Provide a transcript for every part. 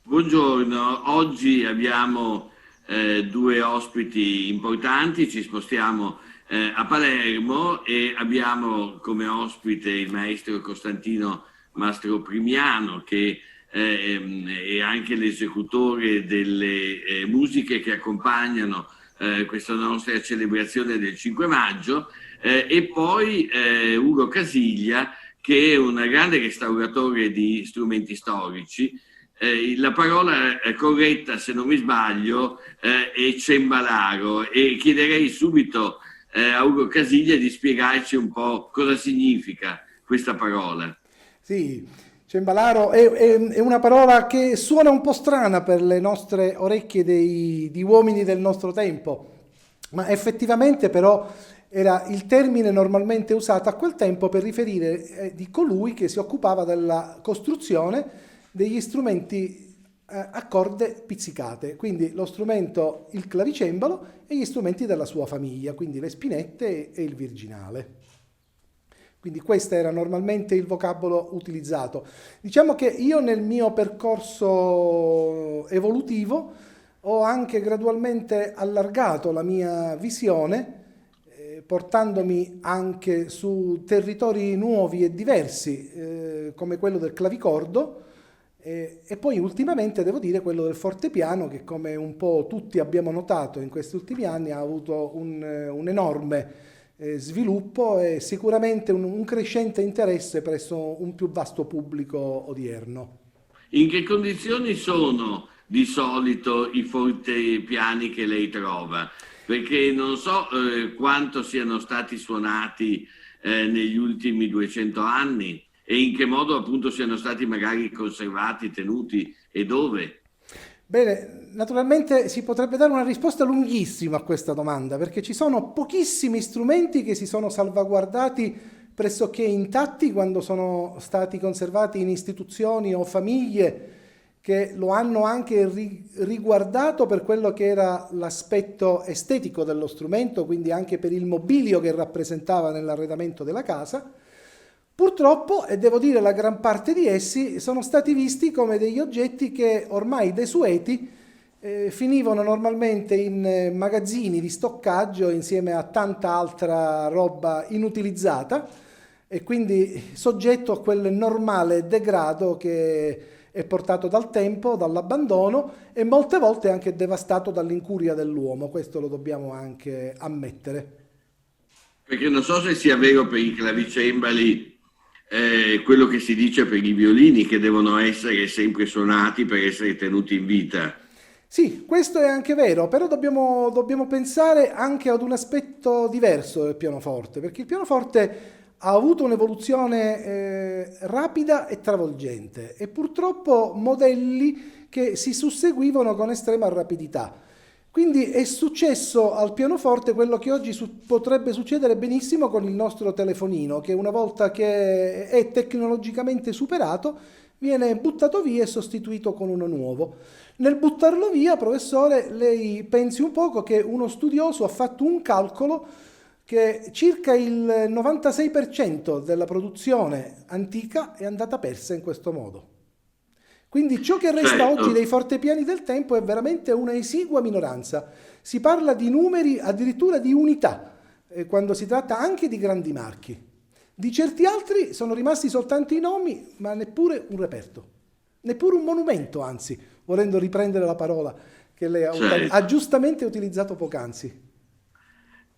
Buongiorno, oggi abbiamo due ospiti importanti, ci spostiamo a Palermo e abbiamo come ospite il maestro Costantino Mastroprimiano che è anche l'esecutore delle musiche che accompagnano questa nostra celebrazione del 5 maggio e poi Ugo Casiglia che è un grande restauratore di strumenti storici. La parola corretta, se non mi sbaglio, è cembalaro e chiederei subito a Ugo Casiglia di spiegarci un po' cosa significa questa parola. Sì, cembalaro è una parola che suona un po' strana per le nostre orecchie di uomini del nostro tempo, ma effettivamente però era il termine normalmente usato a quel tempo per riferire di colui che si occupava della costruzione degli strumenti a corde pizzicate, quindi lo strumento, il clavicembalo e gli strumenti della sua famiglia, quindi le spinette e il virginale. Quindi questo era normalmente il vocabolo utilizzato. Diciamo che io nel mio percorso evolutivo ho anche gradualmente allargato la mia visione, portandomi anche su territori nuovi e diversi, come quello del clavicordo, e poi ultimamente devo dire quello del fortepiano, che come un po' tutti abbiamo notato in questi ultimi anni ha avuto un enorme sviluppo e sicuramente un crescente interesse presso un più vasto pubblico odierno. In che condizioni sono di solito i fortepiani che lei trova? Perché non so quanto siano stati suonati negli ultimi 200 anni e in che modo appunto siano stati magari conservati, tenuti e dove. Bene, naturalmente si potrebbe dare una risposta lunghissima a questa domanda, perché ci sono pochissimi strumenti che si sono salvaguardati pressoché intatti quando sono stati conservati in istituzioni o famiglie che lo hanno anche riguardato per quello che era l'aspetto estetico dello strumento, quindi anche per il mobilio che rappresentava nell'arredamento della casa. Purtroppo, e devo dire la gran parte di essi, sono stati visti come degli oggetti che ormai desueti finivano normalmente in magazzini di stoccaggio insieme a tanta altra roba inutilizzata e quindi soggetto a quel normale degrado che è portato dal tempo, dall'abbandono e molte volte anche devastato dall'incuria dell'uomo, questo lo dobbiamo anche ammettere. Perché non so se sia vero per i clavicembali quello che si dice per i violini che devono essere sempre suonati per essere tenuti in vita. Sì, questo è anche vero, però dobbiamo pensare anche ad un aspetto diverso del pianoforte, perché il pianoforte ha avuto un'evoluzione rapida e travolgente e purtroppo modelli che si susseguivano con estrema rapidità. Quindi è successo al pianoforte quello che oggi potrebbe succedere benissimo con il nostro telefonino, che una volta che è tecnologicamente superato viene buttato via e sostituito con uno nuovo. Nel buttarlo via, professore, lei pensi un poco che uno studioso ha fatto un calcolo che circa il 96% della produzione antica è andata persa in questo modo. Quindi ciò che resta oggi dei Certo. fortepiani del tempo è veramente una esigua minoranza. Si parla di numeri addirittura di unità, quando si tratta anche di grandi marchi. Di certi altri sono rimasti soltanto i nomi, ma neppure un reperto, neppure un monumento, anzi, volendo riprendere la parola che lei ha Certo. giustamente utilizzato poc'anzi.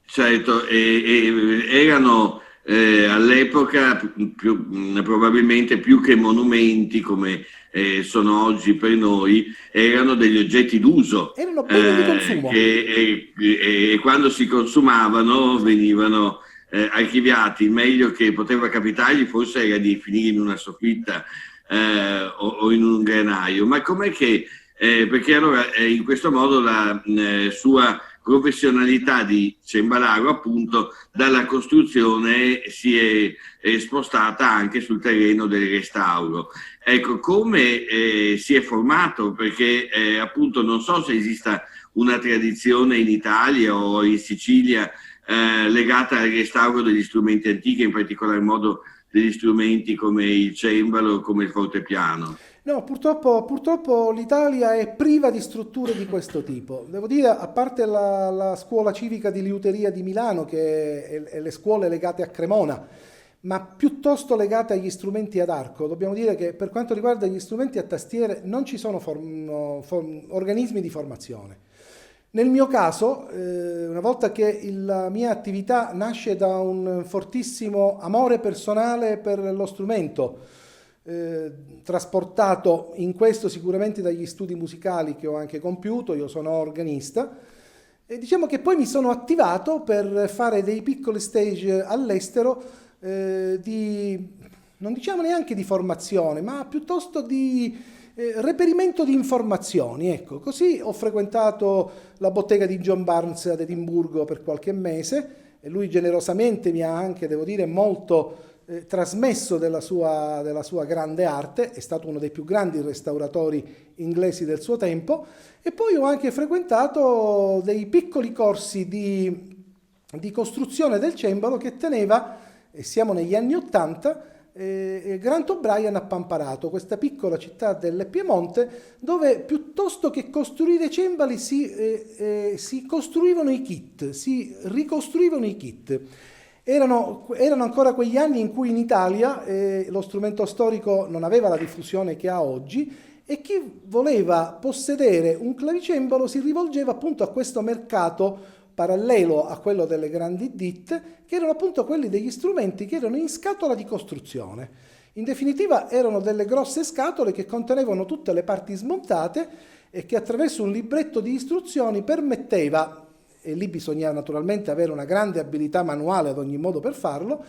Certo, erano all'epoca probabilmente più che monumenti come sono oggi per noi, erano degli oggetti d'uso Erano beni di consumo. che quando si consumavano venivano archiviati. Il meglio che poteva capitargli forse era di finire in una soffitta o in un granaio. Ma com'è che, perché allora in questo modo la sua professionalità di cembalago appunto dalla costruzione si è spostata anche sul terreno del restauro. Ecco, come si è formato? Perché appunto non so se esista una tradizione in Italia o in Sicilia legata al restauro degli strumenti antichi, in particolar modo degli strumenti come il cembalo, come il fortepiano. No, purtroppo l'Italia è priva di strutture di questo tipo. Devo dire, a parte la scuola civica di liuteria di Milano, e le scuole legate a Cremona, ma piuttosto legate agli strumenti ad arco, dobbiamo dire che per quanto riguarda gli strumenti a tastiere non ci sono organismi di formazione. Nel mio caso, una volta che la mia attività nasce da un fortissimo amore personale per lo strumento, trasportato in questo sicuramente dagli studi musicali che ho anche compiuto, io sono organista, e diciamo che poi mi sono attivato per fare dei piccoli stage all'estero, non diciamo neanche di formazione, ma piuttosto di reperimento di informazioni. Ecco, così ho frequentato la bottega di John Barnes ad Edimburgo per qualche mese e lui generosamente mi ha anche, devo dire, molto trasmesso della sua grande arte, è stato uno dei più grandi restauratori inglesi del suo tempo, e poi ho anche frequentato dei piccoli corsi di costruzione del cembalo che teneva, e siamo negli anni '80, Grant O'Brien a Pamparato, questa piccola città del Piemonte, dove piuttosto che costruire cembali si costruivano i kit, si ricostruivano i kit. Erano ancora quegli anni in cui in Italia lo strumento storico non aveva la diffusione che ha oggi, e chi voleva possedere un clavicembalo si rivolgeva appunto a questo mercato parallelo a quello delle grandi ditte, che erano appunto quelli degli strumenti che erano in scatola di costruzione. In definitiva erano delle grosse scatole che contenevano tutte le parti smontate e che attraverso un libretto di istruzioni permetteva, e lì bisognava naturalmente avere una grande abilità manuale ad ogni modo per farlo,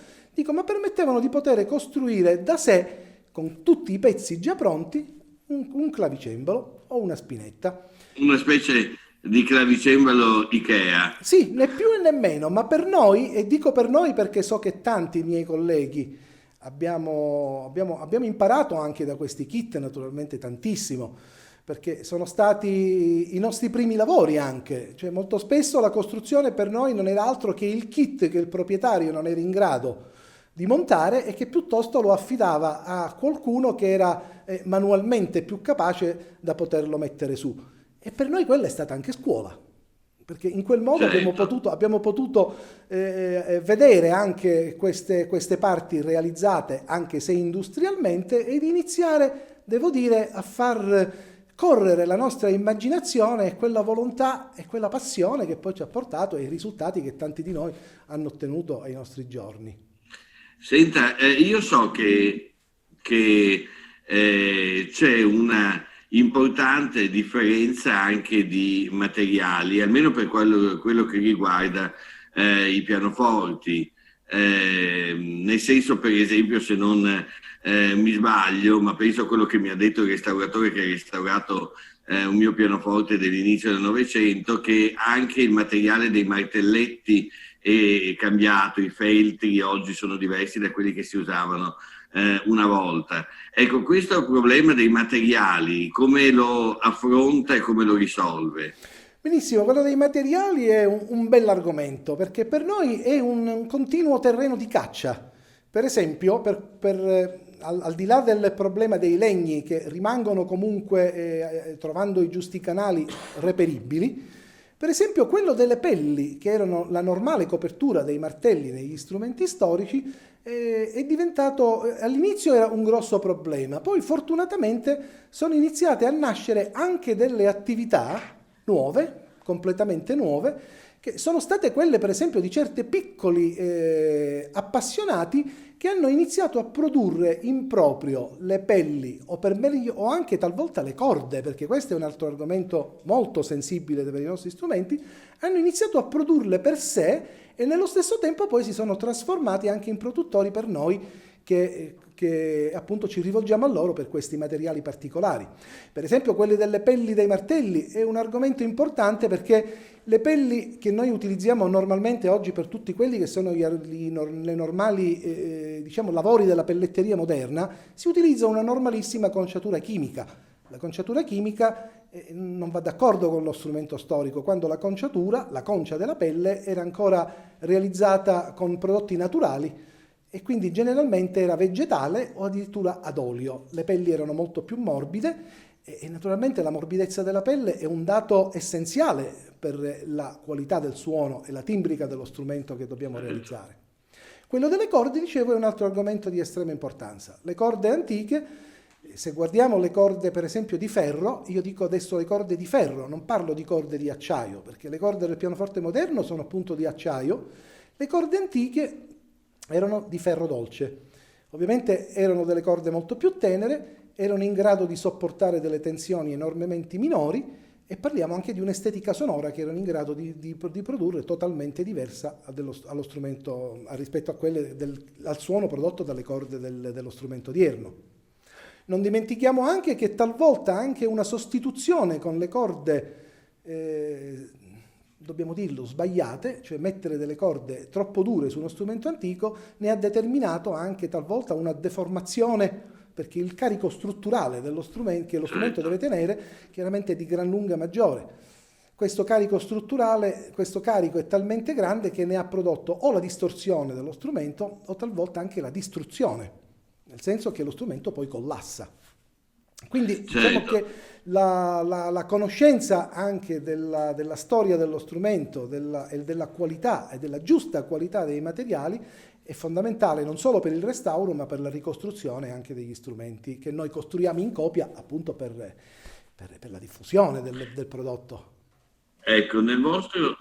ma permettevano di poter costruire da sé, con tutti i pezzi già pronti, un clavicembalo o una spinetta. Una specie di clavicembalo Ikea. Sì, né più né meno, ma per noi, e dico per noi perché so che tanti miei colleghi abbiamo imparato anche da questi kit, naturalmente tantissimo, perché sono stati i nostri primi lavori anche, cioè molto spesso la costruzione per noi non era altro che il kit che il proprietario non era in grado di montare e che piuttosto lo affidava a qualcuno che era manualmente più capace da poterlo mettere su. E per noi quella è stata anche scuola, perché in quel modo Certo. abbiamo potuto vedere anche queste parti realizzate, anche se industrialmente, ed iniziare, devo dire, a far correre la nostra immaginazione e quella volontà e quella passione che poi ci ha portato ai risultati che tanti di noi hanno ottenuto ai nostri giorni. Senta, io so che c'è una importante differenza anche di materiali, almeno per quello che riguarda i pianoforti. Nel senso, per esempio, se non mi sbaglio, ma penso a quello che mi ha detto il restauratore che ha restaurato un mio pianoforte dell'inizio del Novecento, che anche il materiale dei martelletti è cambito, i feltri oggi sono diversi da quelli che si usavano una volta. Ecco, questo problema dei materiali, come lo affronta e come lo risolve? Benissimo, quello dei materiali è un bell'argomento perché per noi è un continuo terreno di caccia. Per esempio, al di là del problema dei legni che rimangono comunque, trovando i giusti canali, reperibili, per esempio quello delle pelli, che erano la normale copertura dei martelli negli strumenti storici, è diventato, all'inizio era un grosso problema, poi fortunatamente sono iniziate a nascere anche delle attività nuove, completamente nuove, che sono state quelle per esempio di certi piccoli appassionati che hanno iniziato a produrre in proprio le pelli o anche talvolta le corde, perché questo è un altro argomento molto sensibile per i nostri strumenti, hanno iniziato a produrle per sé e nello stesso tempo poi si sono trasformati anche in produttori per noi che appunto ci rivolgiamo a loro per questi materiali particolari. Per esempio quelli delle pelli dei martelli è un argomento importante perché le pelli che noi utilizziamo normalmente oggi per tutti quelli che sono le normali diciamo, lavori della pelletteria moderna, si utilizza una normalissima conciatura chimica. La conciatura chimica non va d'accordo con lo strumento storico, quando la concia della pelle era ancora realizzata con prodotti naturali e quindi generalmente era vegetale o addirittura ad olio. Le pelli erano molto più morbide e naturalmente la morbidezza della pelle è un dato essenziale per la qualità del suono e la timbrica dello strumento che dobbiamo realizzare. Quello delle corde, dicevo, è un altro argomento di estrema importanza. Le corde antiche, se guardiamo le corde per esempio di ferro, io dico adesso le corde di ferro, non parlo di corde di acciaio, perché le corde del pianoforte moderno sono appunto di acciaio, le corde antiche erano di ferro dolce. Ovviamente erano delle corde molto più tenere, erano in grado di sopportare delle tensioni enormemente minori e parliamo anche di un'estetica sonora che erano in grado di produrre totalmente diversa allo strumento, rispetto a quelle al suono prodotto dalle corde dello strumento odierno. Non dimentichiamo anche che talvolta anche una sostituzione con le corde, dobbiamo dirlo, sbagliate, cioè mettere delle corde troppo dure su uno strumento antico, ne ha determinato anche talvolta una deformazione, perché il carico strutturale dello strumento, che lo strumento deve tenere, chiaramente è di gran lunga maggiore. Questo carico strutturale, questo carico è talmente grande che ne ha prodotto o la distorsione dello strumento o talvolta anche la distruzione, nel senso che lo strumento poi collassa. Quindi diciamo che la conoscenza anche della storia dello strumento e della qualità e della giusta qualità dei materiali è fondamentale non solo per il restauro ma per la ricostruzione anche degli strumenti che noi costruiamo in copia appunto per la diffusione del prodotto. Ecco, nel vostro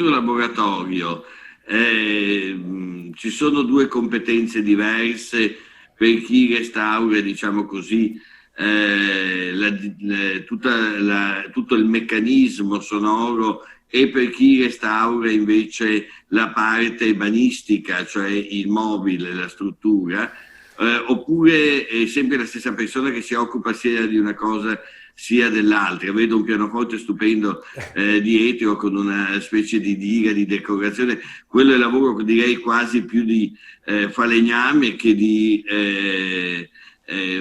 laboratorio ci sono due competenze diverse per chi restaura, diciamo così, tutto il meccanismo sonoro e per chi restaura invece la parte banistica, cioè il mobile, la struttura, oppure è sempre la stessa persona che si occupa sia di una cosa sia dell'altra. Vedo un pianoforte stupendo dietro con una specie di diga di decorazione. Quello è lavoro, direi, quasi più di falegname che di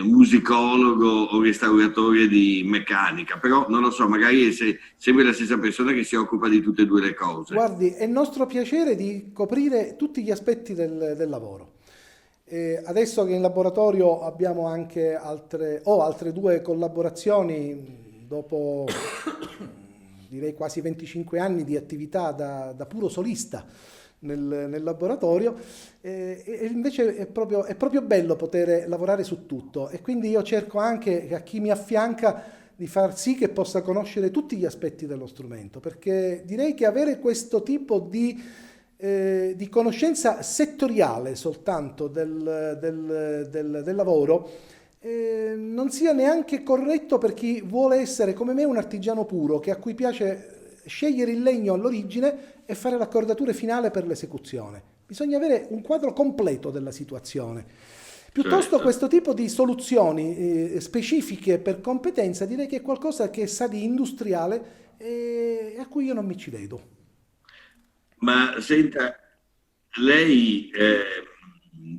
musicologo o restauratore di meccanica, però non lo so, magari è sempre la stessa persona che si occupa di tutte e due le cose. Guardi, è nostro piacere di coprire tutti gli aspetti del lavoro. Adesso che in laboratorio abbiamo anche altre due collaborazioni dopo direi quasi 25 anni di attività da puro solista nel laboratorio, e invece è proprio bello poter lavorare su tutto, e quindi io cerco anche a chi mi affianca di far sì che possa conoscere tutti gli aspetti dello strumento, perché direi che avere questo tipo di conoscenza settoriale soltanto del lavoro non sia neanche corretto per chi vuole essere come me un artigiano puro, a cui piace scegliere il legno all'origine e fare l'accordatura finale per l'esecuzione. Bisogna avere un quadro completo della situazione. Piuttosto questo tipo di soluzioni specifiche per competenza direi che è qualcosa che sa di industriale e a cui io non mi ci vedo. Ma senta, lei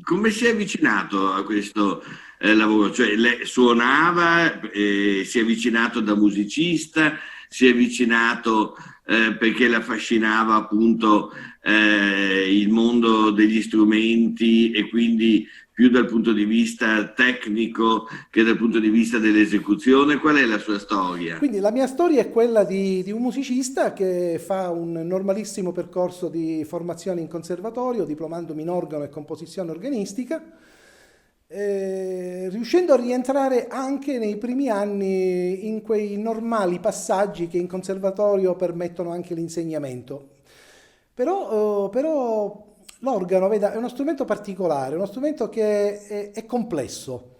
come si è avvicinato a questo lavoro? Cioè lei suonava, si è avvicinato da musicista, si è avvicinato perché la affascinava appunto il mondo degli strumenti e quindi più dal punto di vista tecnico che dal punto di vista dell'esecuzione? Qual è la sua storia? Quindi la mia storia è quella di un musicista che fa un normalissimo percorso di formazione in conservatorio, diplomandomi in organo e composizione organistica, riuscendo a rientrare anche nei primi anni in quei normali passaggi che in conservatorio permettono anche l'insegnamento. Però l'organo, veda, è uno strumento particolare, uno strumento che è complesso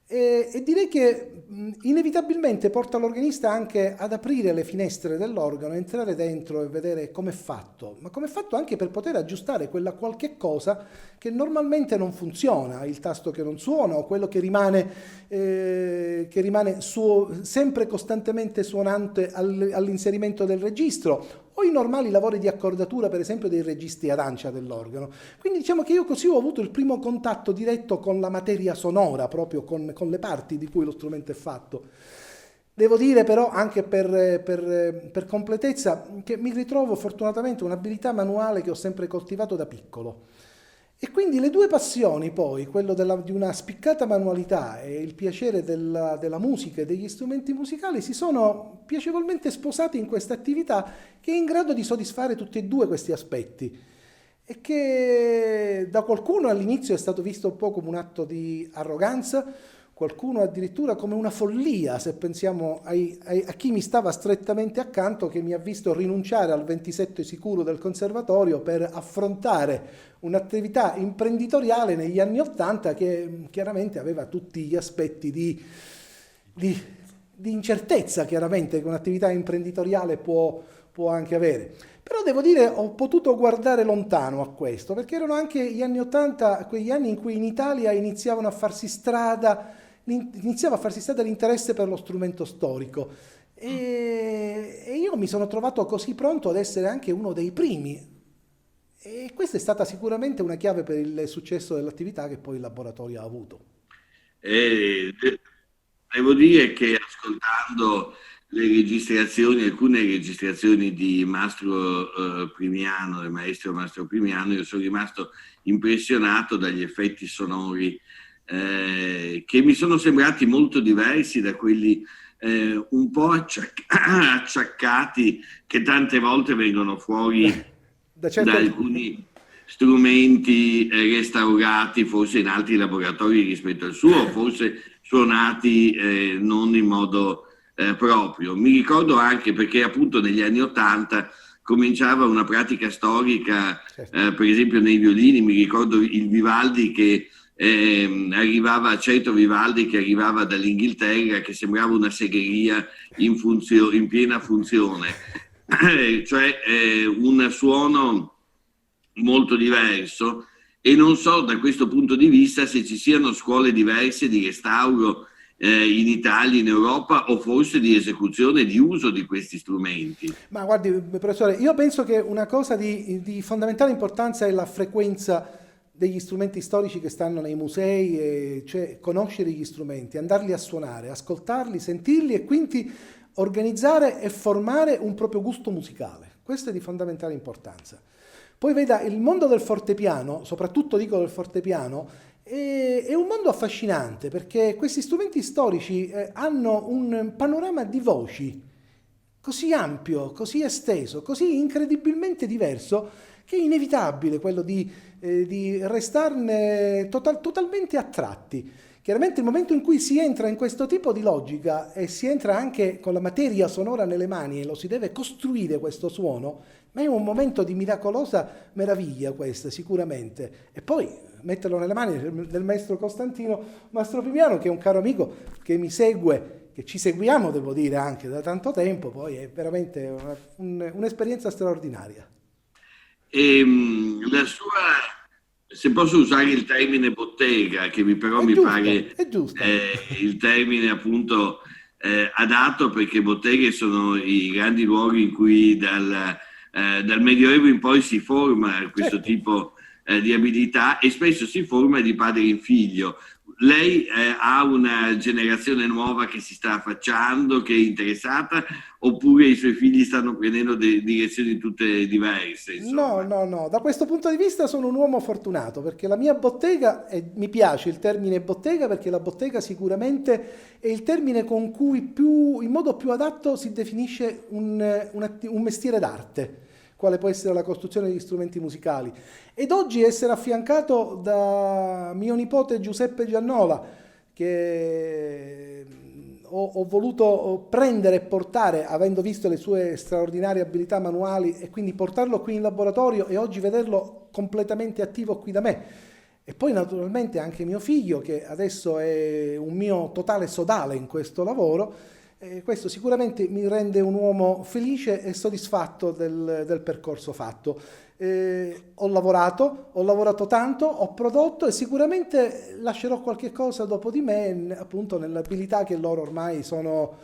e direi che inevitabilmente porta l'organista anche ad aprire le finestre dell'organo, entrare dentro e vedere com'è fatto, ma com'è fatto anche per poter aggiustare quella qualche cosa che normalmente non funziona, il tasto che non suona o quello che rimane sempre costantemente suonante all'inserimento del registro, o i normali lavori di accordatura, per esempio, dei registri ad ancia dell'organo. Quindi diciamo che io così ho avuto il primo contatto diretto con la materia sonora, proprio con le parti di cui lo strumento è fatto. Devo dire però, anche per completezza, che mi ritrovo fortunatamente un'abilità manuale che ho sempre coltivato da piccolo. E quindi le due passioni, poi, quello di una spiccata manualità e il piacere della musica e degli strumenti musicali, si sono piacevolmente sposati in questa attività che è in grado di soddisfare tutti e due questi aspetti e che da qualcuno all'inizio è stato visto un po' come un atto di arroganza, qualcuno addirittura come una follia, se pensiamo a chi mi stava strettamente accanto, che mi ha visto rinunciare al 27 sicuro del conservatorio per affrontare un'attività imprenditoriale negli anni '80 che chiaramente aveva tutti gli aspetti di incertezza, chiaramente, che un'attività imprenditoriale può anche avere. Però devo dire, ho potuto guardare lontano a questo, perché erano anche gli anni '80, quegli anni in cui in Italia iniziava a farsi strada l'interesse per lo strumento storico. E io mi sono trovato così pronto ad essere anche uno dei primi. E questa è stata sicuramente una chiave per il successo dell'attività che poi il laboratorio ha avuto. Devo dire che ascoltando le registrazioni, alcune registrazioni di Mastro Primiano, del maestro Mastro Primiano, io sono rimasto impressionato dagli effetti sonori che mi sono sembrati molto diversi da quelli un po' acciaccati che tante volte vengono fuori Da da certo... alcuni strumenti restaurati forse in altri laboratori rispetto al suo, forse suonati non in modo proprio. Mi ricordo anche perché appunto negli anni '80 cominciava una pratica storica, Certo. per esempio nei violini, mi ricordo il Vivaldi che arrivava, Certo Vivaldi che arrivava dall'Inghilterra, che sembrava una segheria in piena funzione, cioè un suono molto diverso, e non so da questo punto di vista se ci siano scuole diverse di restauro in Italia, in Europa, o forse di esecuzione e di uso di questi strumenti. Ma guardi, professore, io penso che una cosa di fondamentale importanza è la frequenza degli strumenti storici che stanno nei musei, cioè conoscere gli strumenti, andarli a suonare, ascoltarli, sentirli e quindi organizzare e formare un proprio gusto musicale. Questo è di fondamentale importanza. Poi veda, il mondo del fortepiano, soprattutto dico del fortepiano, è un mondo affascinante perché questi strumenti storici hanno un panorama di voci così ampio, così esteso, così incredibilmente diverso, che è inevitabile quello di restarne totalmente attratti. Chiaramente il momento in cui si entra in questo tipo di logica e si entra anche con la materia sonora nelle mani e lo si deve costruire questo suono, ma è un momento di miracolosa meraviglia questa, sicuramente. E poi metterlo nelle mani del maestro Costantino Mastro Primiano, che è un caro amico che mi segue, che ci seguiamo, devo dire, anche da tanto tempo, poi è veramente un'esperienza straordinaria. La sua, se posso usare il termine bottega, che però mi pare È giusto. il termine appunto adatto, perché botteghe sono i grandi luoghi in cui dal Medioevo in poi si forma questo Certo. tipo di abilità, e spesso si forma di padre in figlio. Lei ha una generazione nuova che si sta affacciando, che è interessata, oppure i suoi figli stanno prendendo direzioni tutte diverse, No, insomma? no, no, da questo punto di vista sono un uomo fortunato perché la mia bottega, e mi piace il termine bottega perché la bottega sicuramente è il termine con cui in modo più adatto si definisce un mestiere d'arte, quale può essere la costruzione degli strumenti musicali. Ed oggi essere affiancato da mio nipote Giuseppe Giannola, che ho voluto prendere e portare, avendo visto le sue straordinarie abilità manuali, e quindi portarlo qui in laboratorio e oggi vederlo completamente attivo qui da me. E poi naturalmente anche mio figlio, che adesso è un mio totale sodale in questo lavoro. Questo sicuramente mi rende un uomo felice e soddisfatto del percorso fatto. Ho lavorato tanto, ho prodotto e sicuramente lascerò qualche cosa dopo di me, appunto nell'abilità che loro ormai sono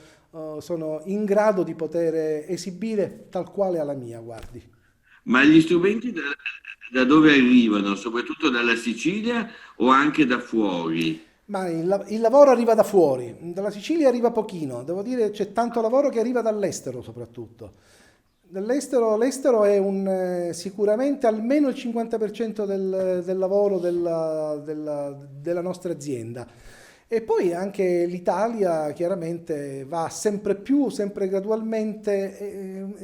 in grado di poter esibire tal quale alla mia, guardi. Ma gli strumenti da dove arrivano? Soprattutto dalla Sicilia o anche da fuori? Ma il lavoro arriva da fuori, dalla Sicilia arriva pochino, devo dire c'è tanto lavoro che arriva dall'estero soprattutto. L'estero è sicuramente almeno il 50% del lavoro della nostra azienda. E poi anche l'Italia chiaramente va sempre più, sempre gradualmente,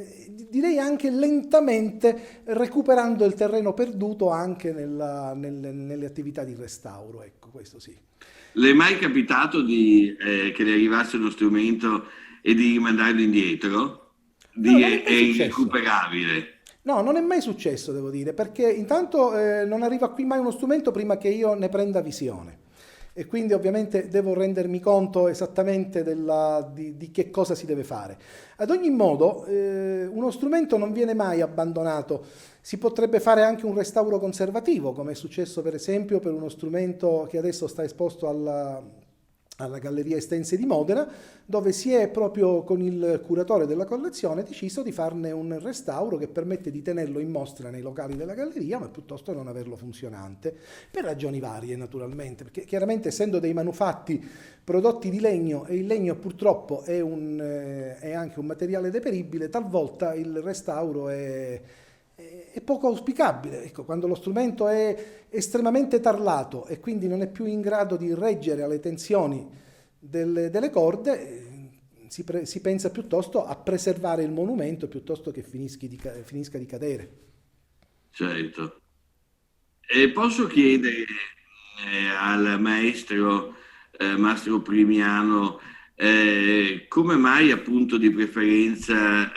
direi anche lentamente, recuperando il terreno perduto anche nelle attività di restauro. Ecco, questo sì. Le è mai capitato che le arrivasse uno strumento e di rimandarlo indietro? No, non è È mai successo. irrecuperabile. No, non è mai successo, devo dire, perché intanto non arriva qui mai uno strumento prima che io ne prenda visione. E quindi ovviamente devo rendermi conto esattamente di che cosa si deve fare. Ad ogni modo, uno strumento non viene mai abbandonato. Si potrebbe fare anche un restauro conservativo, come è successo per esempio per uno strumento che adesso sta esposto alla Galleria Estense di Modena, dove si è proprio con il curatore della collezione deciso di farne un restauro che permette di tenerlo in mostra nei locali della galleria, ma piuttosto non averlo funzionante, per ragioni varie naturalmente, perché chiaramente essendo dei manufatti prodotti di legno e il legno purtroppo è anche un materiale deperibile, talvolta il restauro è poco auspicabile. Ecco, quando lo strumento è estremamente tarlato e quindi non è più in grado di reggere alle tensioni delle corde, si pensa piuttosto a preservare il monumento piuttosto che finisca di cadere. Certo. E posso chiedere al mastro Primiano, come mai appunto di preferenza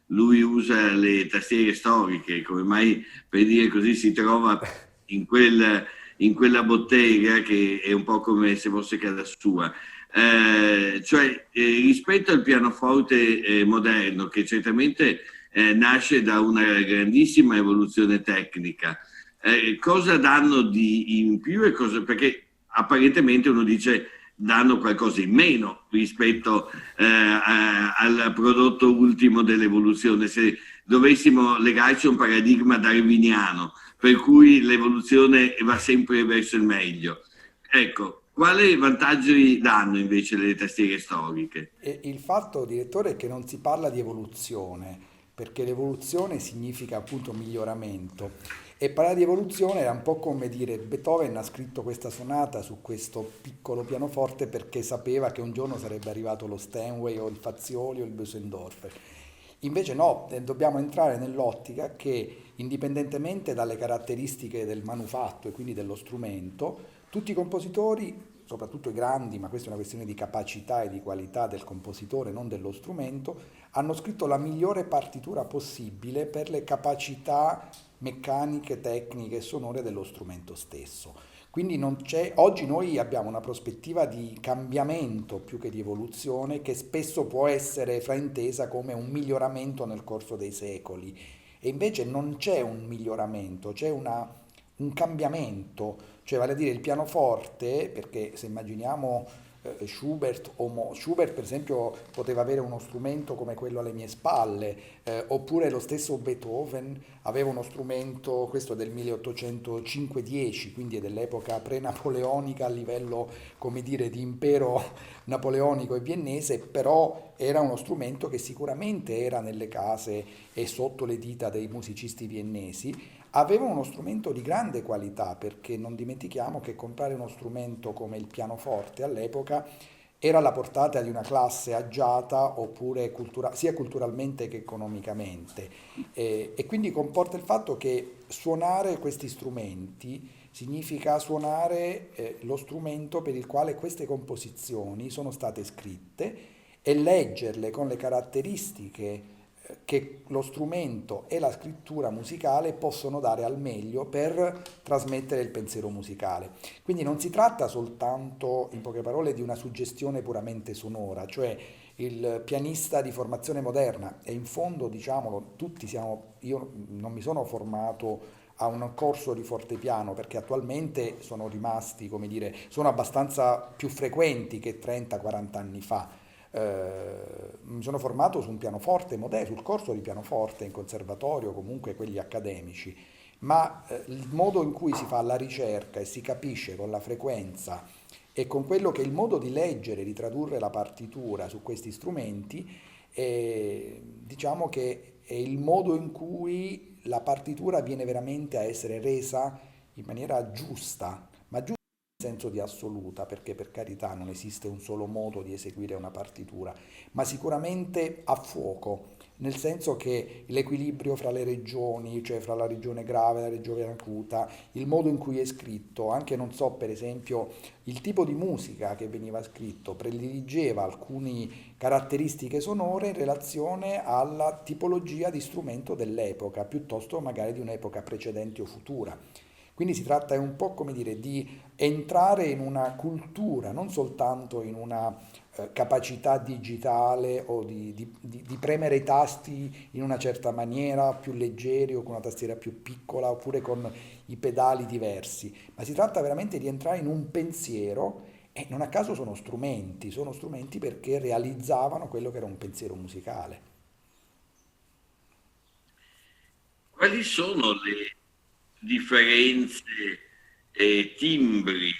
lui usa le tastiere storiche, come mai per dire così si trova in quella bottega che è un po' come se fosse casa sua. Rispetto al pianoforte moderno, che certamente nasce da una grandissima evoluzione tecnica, cosa danno di in più e cosa, perché apparentemente uno dice danno qualcosa in meno rispetto al prodotto ultimo dell'evoluzione. Se dovessimo legarci a un paradigma darwiniano, per cui l'evoluzione va sempre verso il meglio. Ecco, quali vantaggi danno invece le tastiere storiche? E il fatto, direttore, è che non si parla di evoluzione, perché l'evoluzione significa appunto miglioramento. E parlare di evoluzione era un po' come dire Beethoven ha scritto questa sonata su questo piccolo pianoforte perché sapeva che un giorno sarebbe arrivato lo Steinway o il Fazioli o il Bösendorfer. Invece no, dobbiamo entrare nell'ottica che indipendentemente dalle caratteristiche del manufatto e quindi dello strumento, tutti i compositori, soprattutto i grandi, ma questa è una questione di capacità e di qualità del compositore, non dello strumento, hanno scritto la migliore partitura possibile per le capacità meccaniche, tecniche e sonore dello strumento stesso. Quindi non c'è, oggi noi abbiamo una prospettiva di cambiamento più che di evoluzione che spesso può essere fraintesa come un miglioramento nel corso dei secoli e invece non c'è un miglioramento, c'è un cambiamento, cioè vale a dire il pianoforte, perché se immaginiamo Schubert per esempio poteva avere uno strumento come quello alle mie spalle, oppure lo stesso Beethoven aveva uno strumento, questo del 1805-10, quindi è dell'epoca pre-napoleonica a livello, come dire, di impero napoleonico e viennese, però era uno strumento che sicuramente era nelle case e sotto le dita dei musicisti viennesi, aveva uno strumento di grande qualità, perché non dimentichiamo che comprare uno strumento come il pianoforte all'epoca era alla portata di una classe agiata oppure sia culturalmente che economicamente e quindi comporta il fatto che suonare questi strumenti significa suonare lo strumento per il quale queste composizioni sono state scritte e leggerle con le caratteristiche che lo strumento e la scrittura musicale possono dare al meglio per trasmettere il pensiero musicale. Quindi non si tratta soltanto, in poche parole, di una suggestione puramente sonora, cioè il pianista di formazione moderna, e in fondo, diciamolo, tutti siamo, io non mi sono formato a un corso di fortepiano perché attualmente sono rimasti, come dire, sono abbastanza più frequenti che 30-40 anni fa. Mi sono formato su un pianoforte moderno, sul corso di pianoforte in conservatorio, comunque quelli accademici, ma il modo in cui si fa la ricerca e si capisce con la frequenza e con quello che è il modo di leggere, di tradurre la partitura su questi strumenti E diciamo che è il modo in cui la partitura viene veramente a essere resa in maniera giusta, ma giusta nel senso di assoluta, perché per carità non esiste un solo modo di eseguire una partitura, ma sicuramente a fuoco, nel senso che l'equilibrio fra le regioni, cioè fra la regione grave e la regione acuta, il modo in cui è scritto, anche non so, per esempio, il tipo di musica che veniva scritto prediligeva alcune caratteristiche sonore in relazione alla tipologia di strumento dell'epoca, piuttosto magari di un'epoca precedente o futura. Quindi si tratta un po' come dire di entrare in una cultura, non soltanto in una capacità digitale o di premere i tasti in una certa maniera, più leggeri o con una tastiera più piccola oppure con i pedali diversi, ma si tratta veramente di entrare in un pensiero e non a caso sono strumenti perché realizzavano quello che era un pensiero musicale. Quali sono le differenze timbriche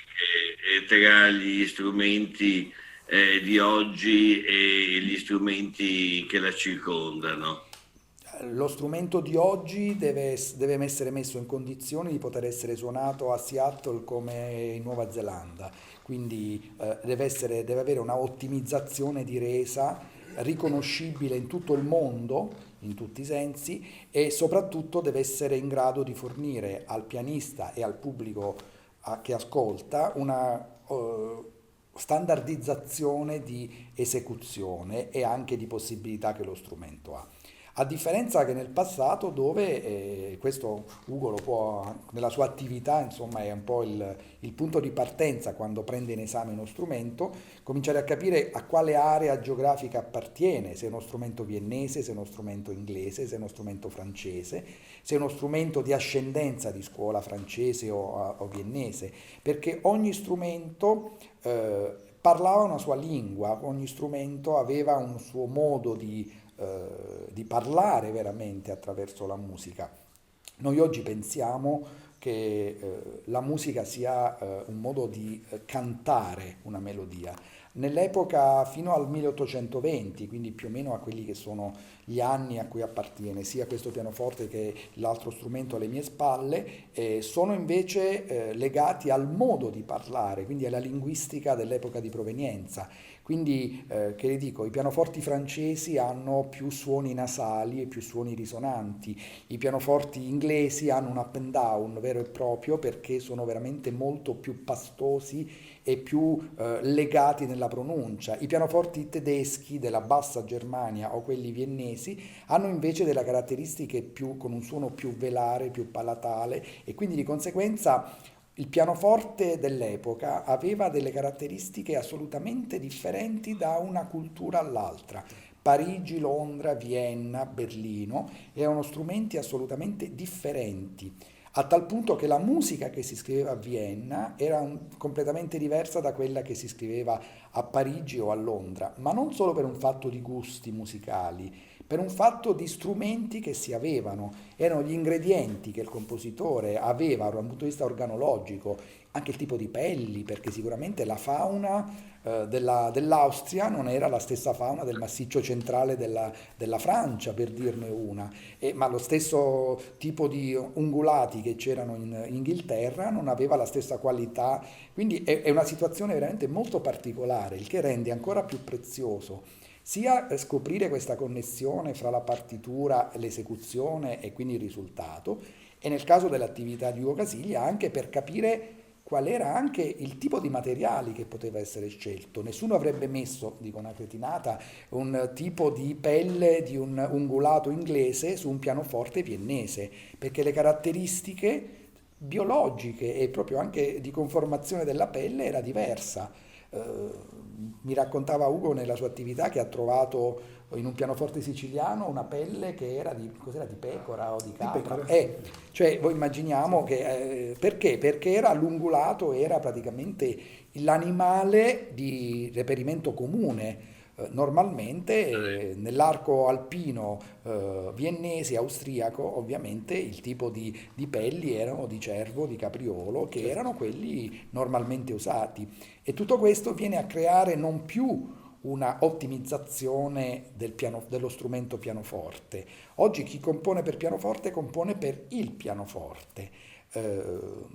tra gli strumenti di oggi e gli strumenti che la circondano? Lo strumento di oggi deve essere messo in condizione di poter essere suonato a Seattle come in Nuova Zelanda, quindi deve avere una ottimizzazione di resa riconoscibile in tutto il mondo, in tutti i sensi, e soprattutto deve essere in grado di fornire al pianista e al pubblico che ascolta una standardizzazione di esecuzione e anche di possibilità che lo strumento ha. A differenza che nel passato dove, questo Ugo lo può, nella sua attività, insomma, è un po' il punto di partenza quando prende in esame uno strumento, cominciare a capire a quale area geografica appartiene, se è uno strumento viennese, se è uno strumento inglese, se è uno strumento francese, se è uno strumento di ascendenza di scuola francese o viennese, perché ogni strumento parlava una sua lingua, ogni strumento aveva un suo modo di parlare veramente attraverso la musica. Noi oggi pensiamo che la musica sia un modo di cantare una melodia. Nell'epoca fino al 1820, quindi più o meno a quelli che sono gli anni a cui appartiene sia questo pianoforte che l'altro strumento alle mie spalle, sono invece legati al modo di parlare, quindi alla linguistica dell'epoca di provenienza. Quindi, che le dico, i pianoforti francesi hanno più suoni nasali e più suoni risonanti, i pianoforti inglesi hanno un up and down vero e proprio perché sono veramente molto più pastosi e più legati nella pronuncia. I pianoforti tedeschi della bassa Germania o quelli viennesi hanno invece delle caratteristiche più, con un suono più velare, più palatale e quindi di conseguenza il pianoforte dell'epoca aveva delle caratteristiche assolutamente differenti da una cultura all'altra. Parigi, Londra, Vienna, Berlino erano strumenti assolutamente differenti, a tal punto che la musica che si scriveva a Vienna era completamente diversa da quella che si scriveva a Parigi o a Londra, ma non solo per un fatto di gusti musicali, per un fatto di strumenti che si avevano, erano gli ingredienti che il compositore aveva da un punto di vista organologico, anche il tipo di pelli, perché sicuramente la fauna dell'Austria non era la stessa fauna del massiccio centrale della Francia, per dirne una, ma lo stesso tipo di ungulati che c'erano in Inghilterra non aveva la stessa qualità, quindi è una situazione veramente molto particolare, il che rende ancora più prezioso sia scoprire questa connessione fra la partitura, l'esecuzione e quindi il risultato, e nel caso dell'attività di Ugo Casiglia anche per capire qual era anche il tipo di materiali che poteva essere scelto. Nessuno avrebbe messo, dico una cretinata, un tipo di pelle di un ungulato inglese su un pianoforte viennese, perché le caratteristiche biologiche e proprio anche di conformazione della pelle era diversa. Mi raccontava Ugo nella sua attività che ha trovato in un pianoforte siciliano una pelle che era di, cos'era, di pecora o di capra. Cioè, voi immaginiamo che, perché? Perché era l'ungulato, era praticamente l'animale di reperimento comune. Normalmente nell'arco alpino viennese, austriaco, ovviamente il tipo di pelli erano di cervo, di capriolo, che erano quelli normalmente usati. E tutto questo viene a creare non più una ottimizzazione dello strumento pianoforte. Oggi chi compone per pianoforte compone per il pianoforte.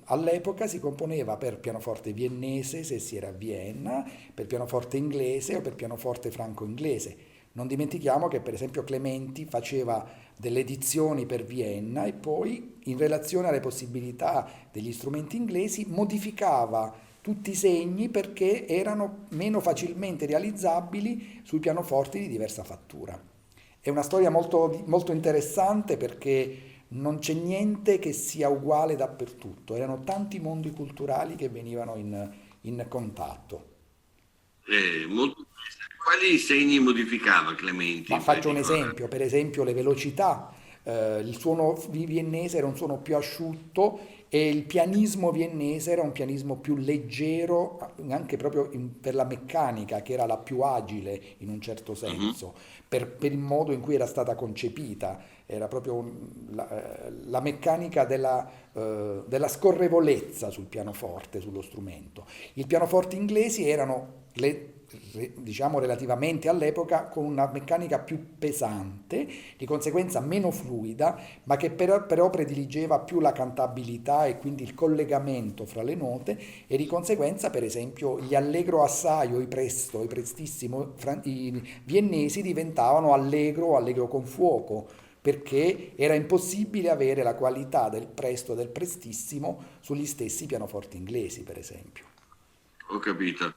All'epoca si componeva per pianoforte viennese se si era a Vienna, per pianoforte inglese o per pianoforte franco-inglese. Non dimentichiamo che per esempio Clementi faceva delle edizioni per Vienna e poi in relazione alle possibilità degli strumenti inglesi modificava tutti i segni perché erano meno facilmente realizzabili sui pianoforti di diversa fattura. È una storia molto, molto interessante perché non c'è niente che sia uguale dappertutto, erano tanti mondi culturali che venivano in contatto. Molto Quali segni modificava Clementi Ma in faccio un particolare? esempio, per esempio le velocità. Il suono viennese era un suono più asciutto e il pianismo viennese era un pianismo più leggero, anche proprio per la meccanica, che era la più agile in un certo Mhm. senso, per il modo in cui era stata concepita. Era proprio la meccanica della scorrevolezza sul pianoforte, sullo strumento. I pianoforti inglesi erano, diciamo relativamente all'epoca, con una meccanica più pesante, di conseguenza meno fluida, ma che però prediligeva più la cantabilità e quindi il collegamento fra le note e di conseguenza, per esempio, gli allegro assai o i presto, i prestissimo, i viennesi diventavano allegro o allegro con fuoco, perché era impossibile avere la qualità del presto e del prestissimo sugli stessi pianoforti inglesi, per esempio. Ho capito.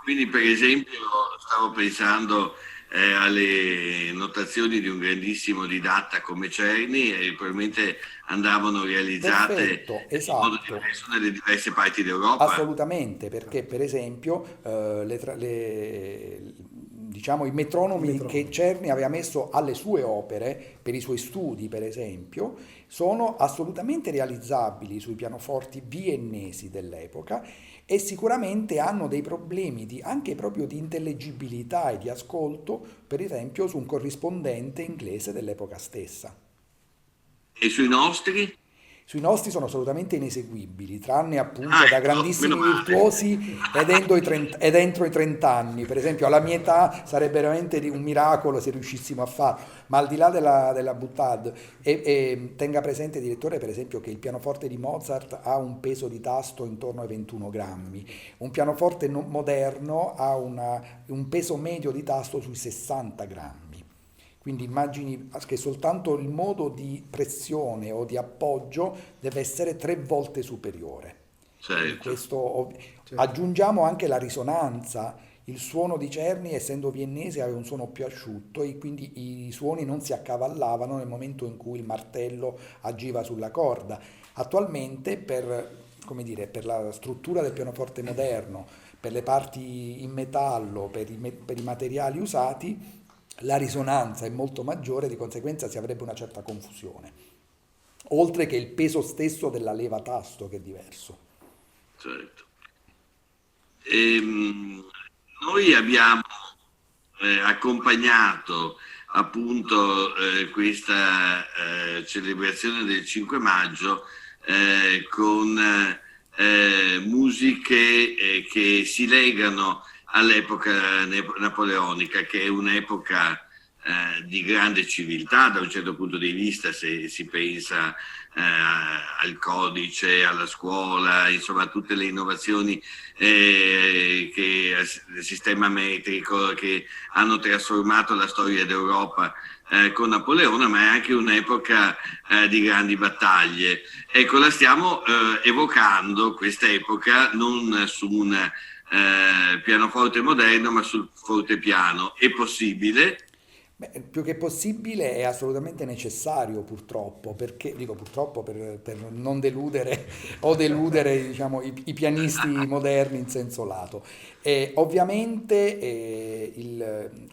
Quindi, per esempio, stavo pensando alle notazioni di un grandissimo didatta come Czerny e probabilmente andavano realizzate Perfetto, in modo esatto. diverso nelle diverse parti d'Europa. Assolutamente, perché per esempio diciamo, i Il metronomi che metronomo. Czerny aveva messo alle sue opere, per i suoi studi per esempio, sono assolutamente realizzabili sui pianoforti viennesi dell'epoca e sicuramente hanno dei problemi anche proprio di intellegibilità e di ascolto, per esempio su un corrispondente inglese dell'epoca stessa. E sui nostri? Sui nostri sono assolutamente ineseguibili, tranne Ah, appunto da ecco, meno grandissimi male. virtuosi ed entro i 30 anni. Per esempio, alla mia età sarebbe veramente un miracolo se riuscissimo a farlo. Ma al di là della boutade, tenga presente, direttore, per esempio, che il pianoforte di Mozart ha un peso di tasto intorno ai 21 grammi. Un pianoforte moderno ha un peso medio di tasto sui 60 grammi. Quindi immagini che soltanto il modo di pressione o di appoggio deve essere 3 volte superiore. Quindi Certo. Certo. aggiungiamo anche la risonanza. Il suono di Czerny, essendo viennese, aveva un suono più asciutto e quindi i suoni non si accavallavano nel momento in cui il martello agiva sulla corda. Attualmente, come dire, per la struttura del pianoforte moderno, per le parti in metallo, per i materiali usati, la risonanza è molto maggiore, di conseguenza si avrebbe una certa confusione, oltre che il peso stesso della leva tasto che è diverso. Certo. Ehm, Noi abbiamo accompagnato appunto questa celebrazione del 5 maggio con musiche che si legano all'epoca napoleonica, che è un'epoca di grande civiltà da un certo punto di vista, se si pensa al codice, alla scuola, insomma a tutte le innovazioni del sistema metrico che hanno trasformato la storia d'Europa con Napoleone, ma è anche un'epoca di grandi battaglie. Ecco, la stiamo evocando questa epoca non su un pianoforte moderno, ma sul fortepiano. È possibile? Beh, più che possibile è assolutamente necessario purtroppo, perché dico purtroppo per non deludere o deludere diciamo, i pianisti moderni in senso lato. E ovviamente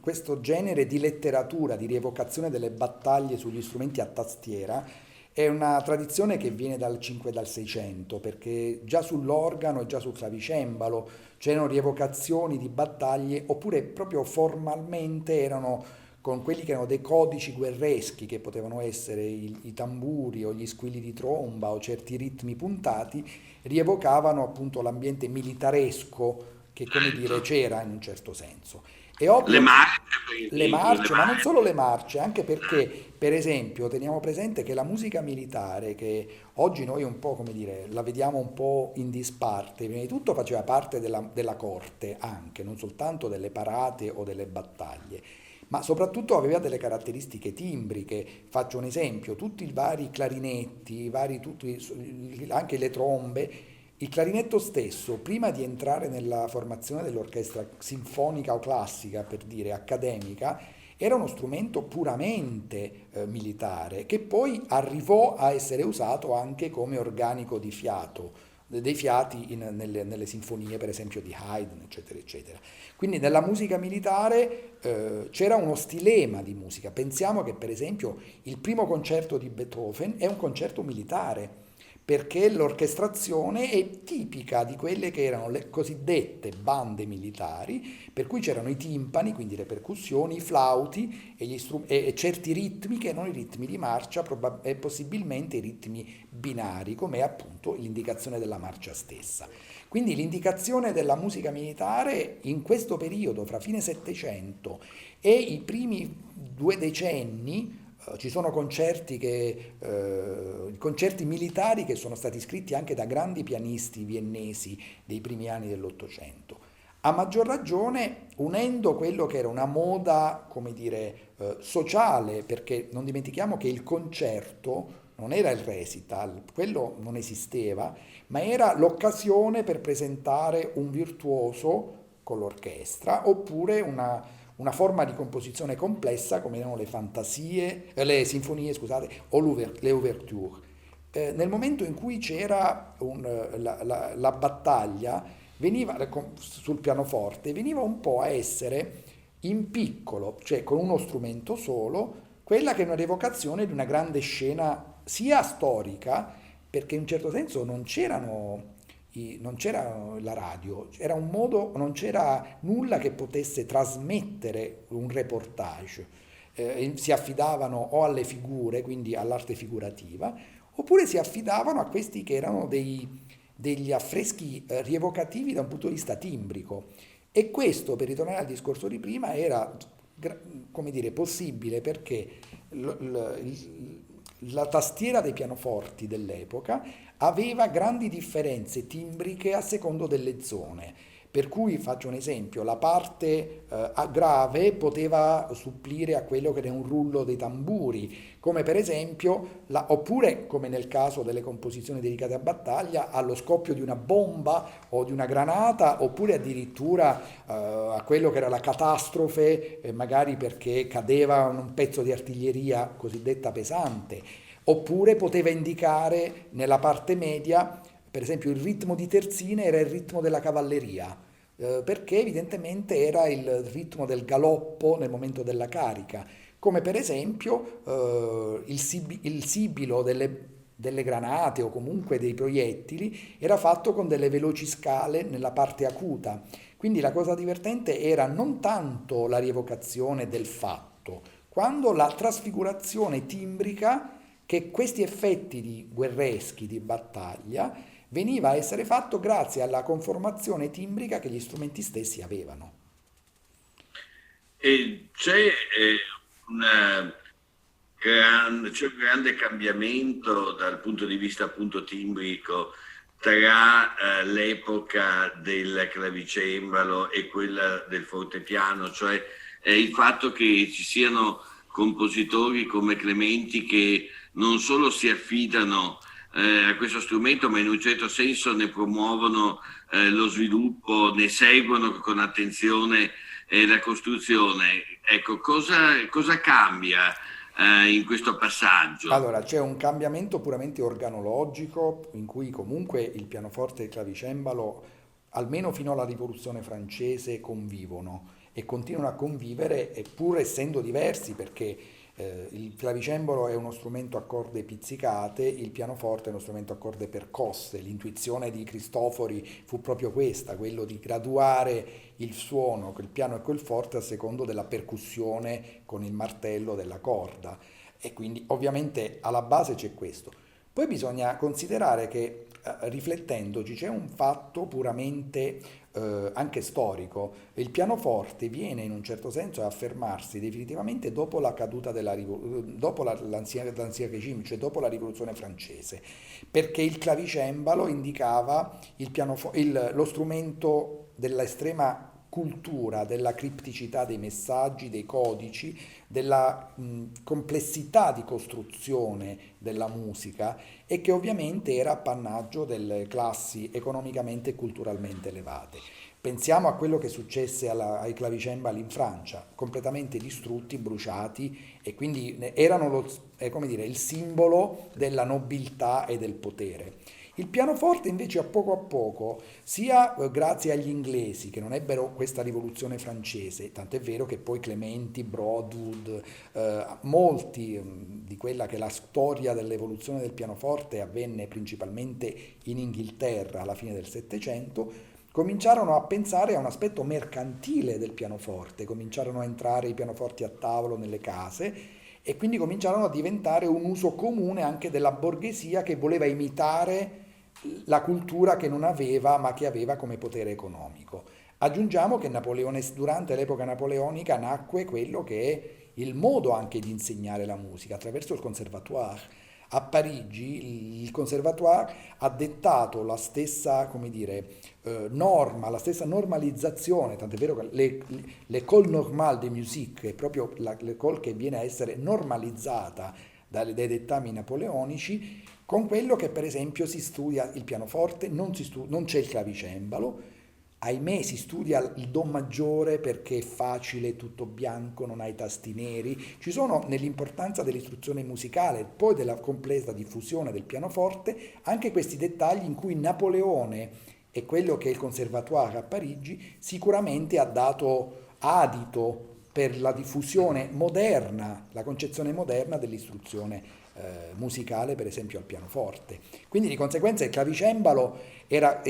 questo genere di letteratura, di rievocazione delle battaglie sugli strumenti a tastiera è una tradizione che viene dal 5 e dal 600, perché già sull'organo e già sul clavicembalo c'erano rievocazioni di battaglie, oppure proprio formalmente erano con quelli che erano dei codici guerreschi, che potevano essere i tamburi o gli squilli di tromba o certi ritmi puntati, rievocavano appunto l'ambiente militaresco che, come dire, Certo. c'era in un certo senso. È ovvio Le che marce, per le esempio, le marce, ma non marce. solo le marce, anche perché, per esempio, teniamo presente che la musica militare, che oggi noi un po', come dire, la vediamo un po' in disparte, prima di tutto faceva parte della corte anche, non soltanto delle parate o delle battaglie, ma soprattutto aveva delle caratteristiche timbriche. Faccio un esempio, tutti i vari clarinetti, anche le trombe, il clarinetto stesso, prima di entrare nella formazione dell'orchestra sinfonica o classica, per dire accademica, era uno strumento puramente militare, che poi arrivò a essere usato anche come organico di fiato, dei fiati nelle sinfonie, per esempio, di Haydn, eccetera, eccetera. Quindi nella musica militare c'era uno stilema di musica. Pensiamo che, per esempio, il primo concerto di Beethoven è un concerto militare, perché l'orchestrazione è tipica di quelle che erano le cosiddette bande militari, per cui c'erano i timpani, quindi le percussioni, i flauti e certi ritmi che erano i ritmi di marcia e possibilmente i ritmi binari, come è appunto l'indicazione della marcia stessa. Quindi l'indicazione della musica militare in questo periodo, fra fine Settecento e i primi 2 decenni, ci sono concerti militari che sono stati scritti anche da grandi pianisti viennesi dei primi anni dell'Ottocento. A maggior ragione unendo quello che era una moda, come dire, sociale, perché non dimentichiamo che il concerto non era il recital, quello non esisteva, ma era l'occasione per presentare un virtuoso con l'orchestra oppure una forma di composizione complessa come erano le fantasie, le sinfonie, scusate, o le ouverture. Nel momento in cui c'era la battaglia, sul pianoforte, veniva un po' a essere in piccolo, cioè con uno strumento solo, quella che è una rievocazione di una grande scena sia storica, perché in un certo senso non c'era la radio, era un modo, non c'era nulla che potesse trasmettere un reportage. Si affidavano o alle figure, quindi all'arte figurativa, oppure si affidavano a questi che erano degli affreschi rievocativi da un punto di vista timbrico. E questo, per ritornare al discorso di prima, era, come dire, possibile perché la tastiera dei pianoforti dell'epoca aveva grandi differenze timbriche a secondo delle zone. Per cui faccio un esempio, la parte grave poteva supplire a quello che era un rullo dei tamburi, come per esempio, oppure come nel caso delle composizioni dedicate a battaglia, allo scoppio di una bomba o di una granata, oppure addirittura a quello che era la catastrofe, magari perché cadeva un pezzo di artiglieria cosiddetta pesante, oppure poteva indicare nella parte media, per esempio, il ritmo di terzine era il ritmo della cavalleria, perché evidentemente era il ritmo del galoppo nel momento della carica, come per esempio il sibilo delle granate o comunque dei proiettili era fatto con delle veloci scale nella parte acuta. Quindi la cosa divertente era non tanto la rievocazione del fatto, quanto la trasfigurazione timbrica che questi effetti di guerreschi, di battaglia, veniva a essere fatto grazie alla conformazione timbrica che gli strumenti stessi avevano. E c'è un grande cambiamento dal punto di vista appunto timbrico tra l'epoca del clavicembalo e quella del fortepiano, cioè il fatto che ci siano compositori come Clementi che non solo si affidano a questo strumento, ma in un certo senso ne promuovono lo sviluppo, ne seguono con attenzione la costruzione. Ecco, cosa cambia in questo passaggio? Allora, c'è un cambiamento puramente organologico in cui comunque il pianoforte e il clavicembalo, almeno fino alla Rivoluzione francese, convivono e continuano a convivere, pur essendo diversi, perché il clavicembalo è uno strumento a corde pizzicate, il pianoforte è uno strumento a corde percosse. L'intuizione di Cristofori fu proprio questa, quello di graduare il suono, quel piano e quel forte a secondo della percussione con il martello della corda. E quindi ovviamente alla base c'è questo. Poi bisogna considerare che riflettendoci c'è un fatto puramente anche storico. Il pianoforte viene in un certo senso a affermarsi definitivamente dopo la caduta dopo l'Ancien Régime, cioè dopo la rivoluzione francese, perché il clavicembalo indicava lo strumento dell'estrema cultura, della cripticità dei messaggi, dei codici, della complessità di costruzione della musica, e che ovviamente era appannaggio delle classi economicamente e culturalmente elevate. Pensiamo a quello che successe ai clavicembali in Francia, completamente distrutti, bruciati, e quindi erano come dire, il simbolo della nobiltà e del potere. Il pianoforte invece a poco, sia grazie agli inglesi che non ebbero questa rivoluzione francese, tant'è vero che poi Clementi, Broadwood, molti di quella che è la storia dell'evoluzione del pianoforte avvenne principalmente in Inghilterra alla fine del Settecento, cominciarono a pensare a un aspetto mercantile del pianoforte, cominciarono a entrare i pianoforti a tavolo nelle case, e quindi cominciarono a diventare un uso comune anche della borghesia che voleva imitare la cultura che non aveva, ma che aveva come potere economico. Aggiungiamo che durante l'epoca napoleonica nacque quello che è il modo anche di insegnare la musica attraverso il conservatoire. A Parigi il conservatoire ha dettato la stessa, come dire, norma, la stessa normalizzazione, tant'è vero che l'École normale de musique è proprio l'école che viene a essere normalizzata dai dettami napoleonici, con quello che per esempio si studia il pianoforte, non c'è il clavicembalo, ahimè si studia il do maggiore perché è facile, tutto bianco, non ha i tasti neri. Ci sono, nell'importanza dell'istruzione musicale, poi della completa diffusione del pianoforte, anche questi dettagli in cui Napoleone e quello che è il Conservatoire a Parigi sicuramente ha dato adito per la diffusione moderna, la concezione moderna dell'istruzione musicale, per esempio al pianoforte. Quindi di conseguenza il clavicembalo era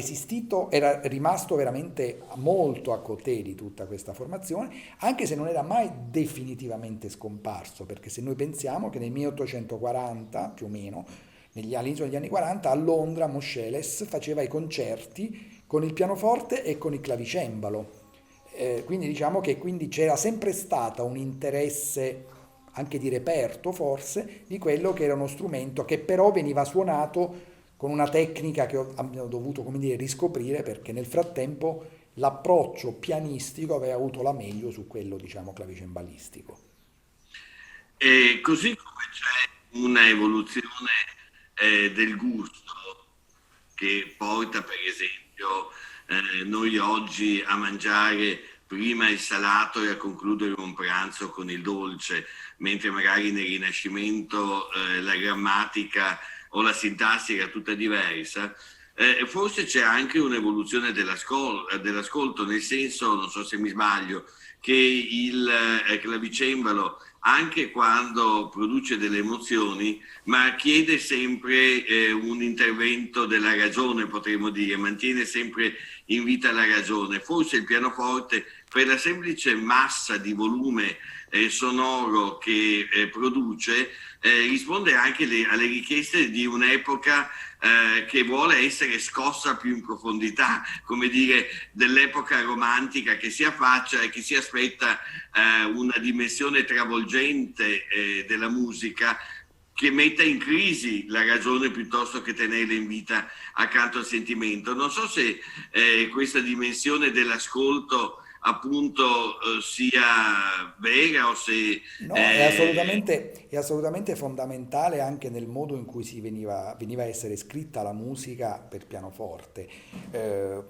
rimasto veramente molto a côté di tutta questa formazione, anche se non era mai definitivamente scomparso, perché se noi pensiamo che nel 1840 più o meno, all'inizio degli anni 40, a Londra Moscheles faceva i concerti con il pianoforte e con il clavicembalo. Quindi diciamo che quindi c'era sempre stato un interesse anche di reperto forse di quello che era uno strumento che però veniva suonato con una tecnica che abbiamo dovuto, come dire, riscoprire, perché nel frattempo l'approccio pianistico aveva avuto la meglio su quello, diciamo, clavicembalistico. E così come c'è una evoluzione del gusto che porta per esempio noi oggi a mangiare prima il salato e a concludere un pranzo con il dolce, mentre magari nel Rinascimento la grammatica o la sintassi era tutta diversa. Forse c'è anche un'evoluzione dell'ascolto, nel senso, non so se mi sbaglio, che il clavicembalo, anche quando produce delle emozioni, ma chiede sempre un intervento della ragione, potremmo dire, mantiene sempre in vita la ragione. Forse il pianoforte, per la semplice massa di volume sonoro che produce, risponde anche alle richieste di un'epoca che vuole essere scossa più in profondità, come dire, dell'epoca romantica che si affaccia e che si aspetta una dimensione travolgente della musica che metta in crisi la ragione piuttosto che tenerla in vita accanto al sentimento. Non so se questa dimensione dell'ascolto appunto sia vera o se... No, è assolutamente fondamentale anche nel modo in cui veniva a essere scritta la musica per pianoforte.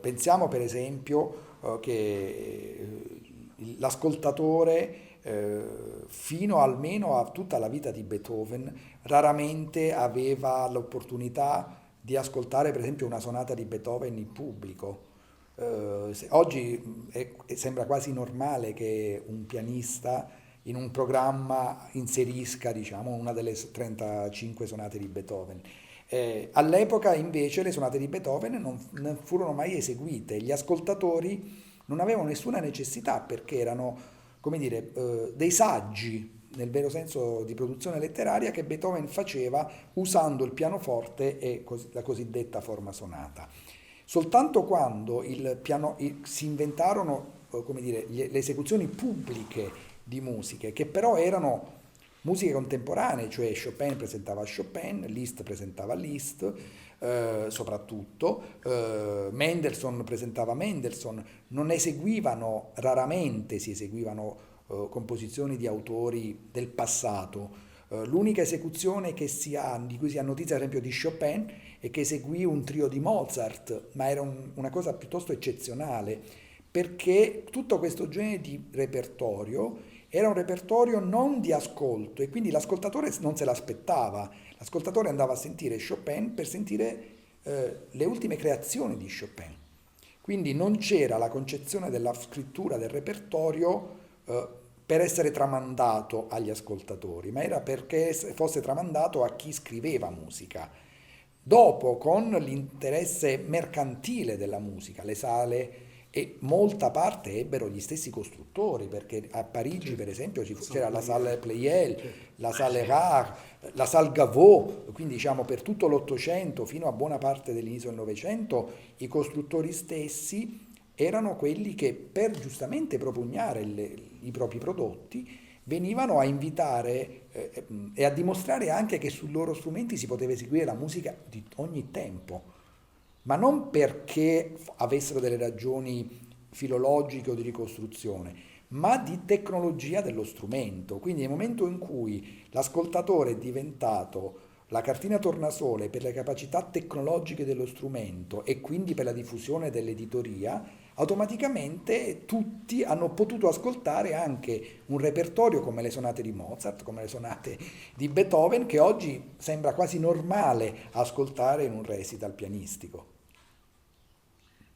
Pensiamo per esempio che l'ascoltatore fino almeno a tutta la vita di Beethoven raramente aveva l'opportunità di ascoltare per esempio una sonata di Beethoven in pubblico. Oggi sembra quasi normale che un pianista in un programma inserisca, diciamo, una delle 35 sonate di Beethoven. All'epoca invece le sonate di Beethoven non furono mai eseguite, gli ascoltatori non avevano nessuna necessità perché erano, come dire, dei saggi, nel vero senso di produzione letteraria, che Beethoven faceva usando il pianoforte e la cosiddetta forma sonata. Soltanto quando si inventarono, come dire, le esecuzioni pubbliche di musiche, che però erano musiche contemporanee, cioè Chopin presentava Chopin, Liszt presentava Liszt, soprattutto, Mendelssohn presentava Mendelssohn, non eseguivano, raramente si eseguivano composizioni di autori del passato. L'unica esecuzione di cui si ha notizia, ad esempio, di Chopin è che eseguì un trio di Mozart, ma era una cosa piuttosto eccezionale, perché tutto questo genere di repertorio era un repertorio non di ascolto e quindi l'ascoltatore non se l'aspettava. L'ascoltatore andava a sentire Chopin per sentire le ultime creazioni di Chopin. Quindi non c'era la concezione della scrittura del repertorio per essere tramandato agli ascoltatori, ma era perché fosse tramandato a chi scriveva musica. Dopo, con l'interesse mercantile della musica, le sale e molta parte ebbero gli stessi costruttori, perché a Parigi, per esempio, c'era la Salle Pleyel, la Salle Rare, la Salle Gaveau, quindi diciamo per tutto l'Ottocento fino a buona parte dell'inizio del Novecento i costruttori stessi erano quelli che per giustamente propugnare i propri prodotti venivano a invitare e a dimostrare anche che sui loro strumenti si poteva eseguire la musica di ogni tempo, ma non perché avessero delle ragioni filologiche o di ricostruzione, ma di tecnologia dello strumento. Quindi nel momento in cui l'ascoltatore è diventato la cartina tornasole per le capacità tecnologiche dello strumento e quindi per la diffusione dell'editoria, automaticamente tutti hanno potuto ascoltare anche un repertorio come le sonate di Mozart, come le sonate di Beethoven, che oggi sembra quasi normale ascoltare in un recital pianistico.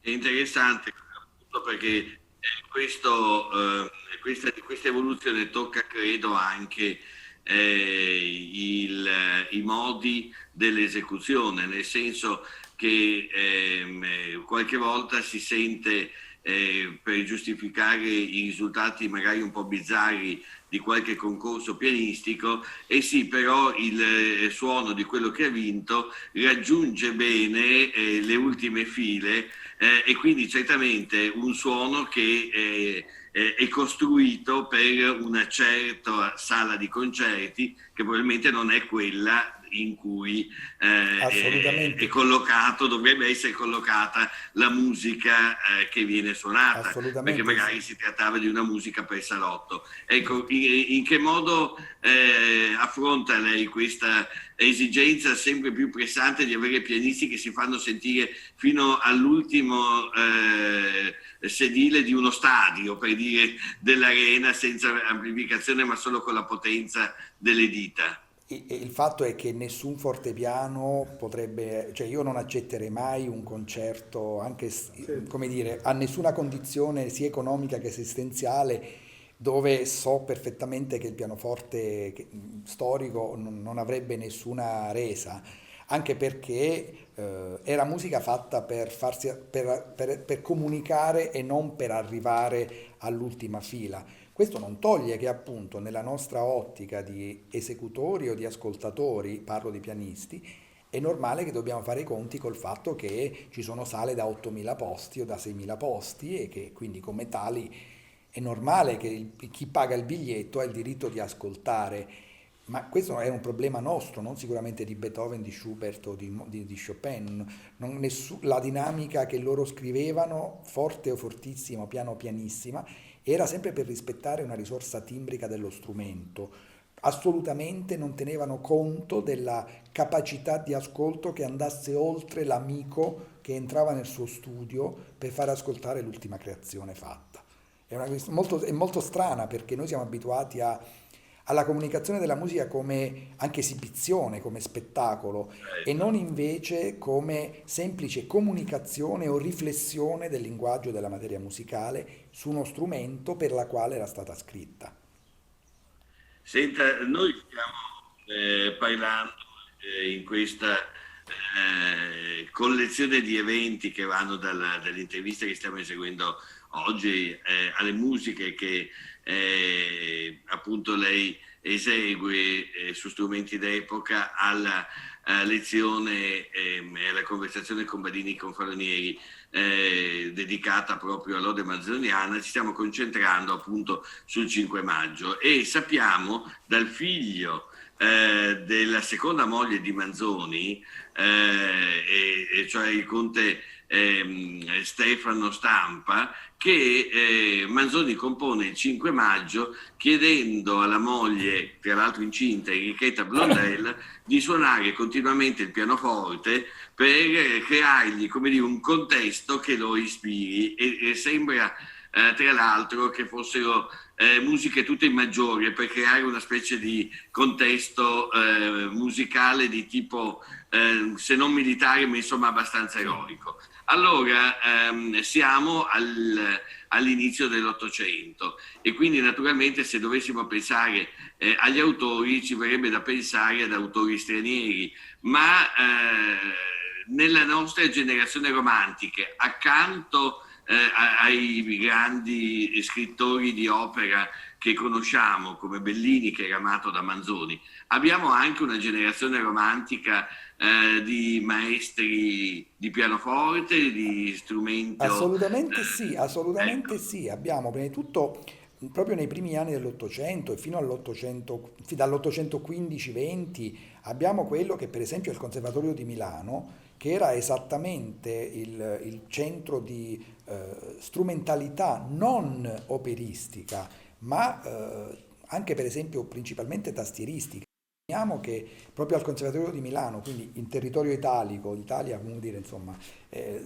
È interessante appunto perché questa evoluzione tocca, credo, anche i modi dell'esecuzione, nel senso che qualche volta si sente per giustificare i risultati magari un po' bizzarri di qualche concorso pianistico, e sì, però il suono di quello che ha vinto raggiunge bene le ultime file, e quindi certamente un suono che è costruito per una certa sala di concerti, che probabilmente non è quella in cui è collocato, dovrebbe essere collocata la musica che viene suonata, perché Assolutamente magari sì. si trattava di una musica per salotto. Ecco, in che modo affronta lei questa esigenza sempre più pressante di avere pianisti che si fanno sentire fino all'ultimo sedile di uno stadio, per dire, dell'arena, senza amplificazione ma solo con la potenza delle dita? E il fatto è che nessun fortepiano potrebbe, cioè io non accetterei mai un concerto, anche come dire, a nessuna condizione sia economica che esistenziale, dove so perfettamente che il pianoforte storico non avrebbe nessuna resa, anche perché era musica fatta per comunicare e non per arrivare all'ultima fila. Questo non toglie che appunto nella nostra ottica di esecutori o di ascoltatori, parlo di pianisti, è normale che dobbiamo fare i conti col fatto che ci sono sale da 8.000 posti o da 6.000 posti e che quindi come tali è normale che chi paga il biglietto ha il diritto di ascoltare, ma questo è un problema nostro, non sicuramente di Beethoven, di Schubert o di Chopin. La dinamica che loro scrivevano, forte o fortissima, piano o pianissima, era sempre per rispettare una risorsa timbrica dello strumento. Assolutamente non tenevano conto della capacità di ascolto che andasse oltre l'amico che entrava nel suo studio per far ascoltare l'ultima creazione fatta. È molto strana perché noi siamo abituati alla comunicazione della musica come anche esibizione, come spettacolo e non invece come semplice comunicazione o riflessione del linguaggio della materia musicale su uno strumento per la quale era stata scritta. Senta, noi stiamo parlando in questa collezione di eventi che vanno dall'intervista che stiamo eseguendo oggi alle musiche che appunto lei esegue su strumenti d'epoca, lezione alla conversazione con Badini Confalonieri dedicata proprio all'Ode Manzoniana, ci stiamo concentrando appunto sul 5 maggio e sappiamo dal figlio della seconda moglie di Manzoni, cioè il conte Stefano Stampa, che Manzoni compone il 5 maggio chiedendo alla moglie, tra l'altro incinta, Enrichetta Blondel, di suonare continuamente il pianoforte per creargli, come dire, un contesto che lo ispiri e sembra tra l'altro che fossero musiche tutte in maggiore per creare una specie di contesto musicale di tipo se non militare ma insomma abbastanza eroico. Allora siamo all'inizio dell'Ottocento e quindi naturalmente se dovessimo pensare agli autori ci verrebbe da pensare ad autori stranieri, ma nella nostra generazione romantica, accanto ai grandi scrittori di opera che conosciamo come Bellini, che era amato da Manzoni, abbiamo anche una generazione romantica di maestri di pianoforte, di strumento. Assolutamente sì, Ecco. assolutamente sì. Abbiamo prima di tutto, proprio nei primi anni dell'Ottocento e fino dall'815-20, abbiamo quello che per esempio è il Conservatorio di Milano, che era esattamente il centro di strumentalità non operistica, ma anche per esempio principalmente tastieristica. Immaginiamo che proprio al Conservatorio di Milano, quindi in territorio italico, l'Italia, come dire, insomma,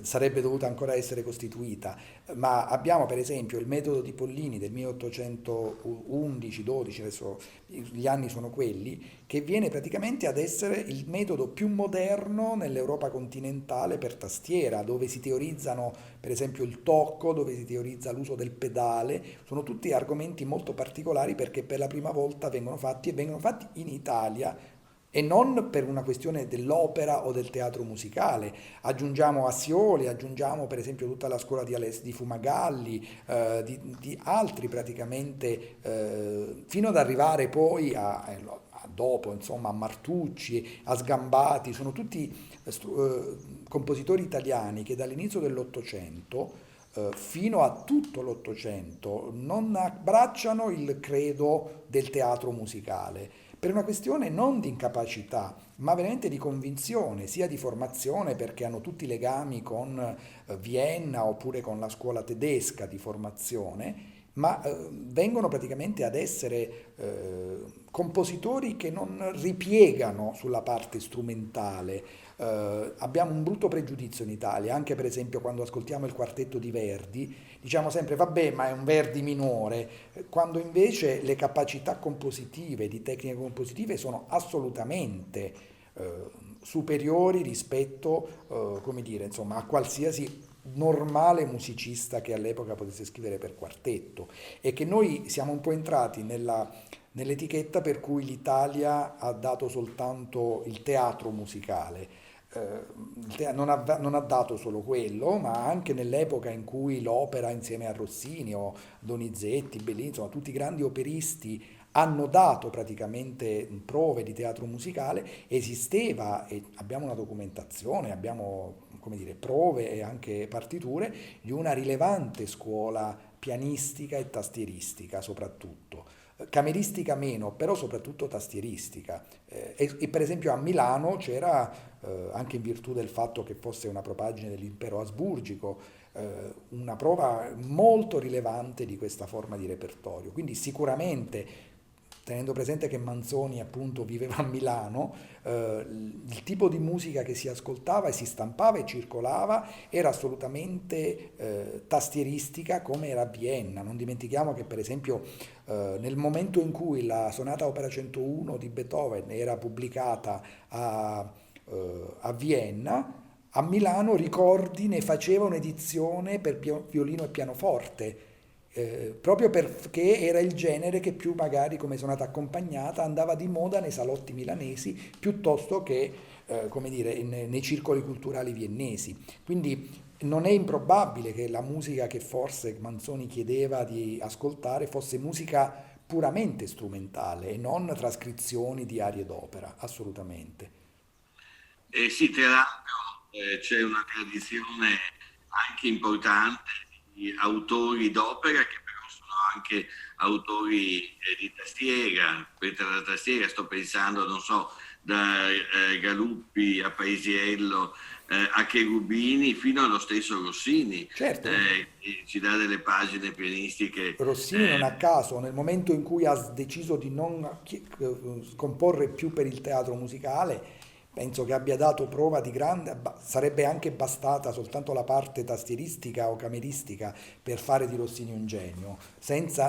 sarebbe dovuta ancora essere costituita, ma abbiamo per esempio il metodo di Pollini del 1811-12, adesso gli anni sono quelli, che viene praticamente ad essere il metodo più moderno nell'Europa continentale per tastiera, dove si teorizzano per esempio il tocco, dove si teorizza l'uso del pedale, sono tutti argomenti molto particolari perché per la prima volta vengono fatti e vengono fatti in Italia e non per una questione dell'opera o del teatro musicale. Aggiungiamo Assioli, aggiungiamo per esempio tutta la scuola di Fumagalli, di altri praticamente, fino ad arrivare poi dopo, insomma, a Martucci, a Sgambati, sono tutti compositori italiani che dall'inizio dell'Ottocento fino a tutto l'Ottocento non abbracciano il credo del teatro musicale per una questione non di incapacità, ma veramente di convinzione, sia di formazione, perché hanno tutti legami con Vienna oppure con la scuola tedesca di formazione, ma vengono praticamente ad essere compositori che non ripiegano sulla parte strumentale. Abbiamo un brutto pregiudizio in Italia, anche per esempio quando ascoltiamo il quartetto di Verdi, diciamo sempre vabbè, ma è un Verdi minore, quando invece le capacità compositive, di tecniche compositive sono assolutamente superiori rispetto, come dire, insomma, a qualsiasi normale musicista che all'epoca potesse scrivere per quartetto e che noi siamo un po' entrati nell'etichetta per cui l'Italia ha dato soltanto il teatro musicale. Non ha dato solo quello, ma anche nell'epoca in cui l'opera insieme a Rossini o Donizetti, Bellini, insomma tutti i grandi operisti hanno dato praticamente prove di teatro musicale, esisteva e abbiamo una documentazione, abbiamo come dire, prove e anche partiture di una rilevante scuola pianistica e tastieristica soprattutto. Cameristica meno, però soprattutto tastieristica. E per esempio a Milano c'era, anche in virtù del fatto che fosse una propagine dell'impero asburgico, una prova molto rilevante di questa forma di repertorio. Quindi sicuramente, tenendo presente che Manzoni appunto viveva a Milano, il tipo di musica che si ascoltava e si stampava e circolava era assolutamente tastieristica come era a Vienna. Non dimentichiamo che per esempio nel momento in cui la sonata opera 101 di Beethoven era pubblicata a Vienna, a Milano Ricordi ne faceva un'edizione per violino e pianoforte, proprio perché era il genere che più magari come sonata accompagnata andava di moda nei salotti milanesi piuttosto che come dire, nei circoli culturali viennesi. Quindi non è improbabile che la musica che forse Manzoni chiedeva di ascoltare fosse musica puramente strumentale e non trascrizioni di arie d'opera, assolutamente. Sì, tra l'altro c'è una tradizione anche importante di autori d'opera che però sono anche autori di tastiera. Per la tastiera sto pensando, non so, da Galuppi a Paisiello a Cherubini fino allo stesso Rossini, Certo, che ci dà delle pagine pianistiche. Rossini non a caso, nel momento in cui ha deciso di non comporre più per il teatro musicale, penso che abbia dato prova di grande, sarebbe anche bastata soltanto la parte tastieristica o cameristica per fare di Rossini un genio,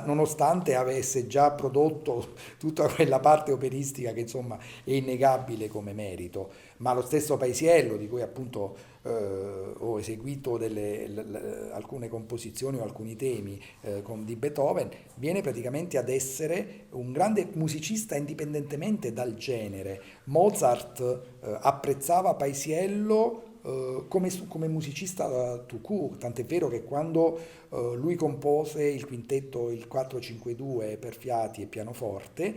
nonostante avesse già prodotto tutta quella parte operistica che insomma è innegabile come merito. Ma lo stesso Paisiello, di cui appunto ho eseguito alcune composizioni o alcuni temi di Beethoven, viene praticamente ad essere un grande musicista indipendentemente dal genere. Mozart apprezzava Paisiello come musicista tout court, tant'è vero che quando lui compose il quintetto, il 4-5-2 per fiati e pianoforte,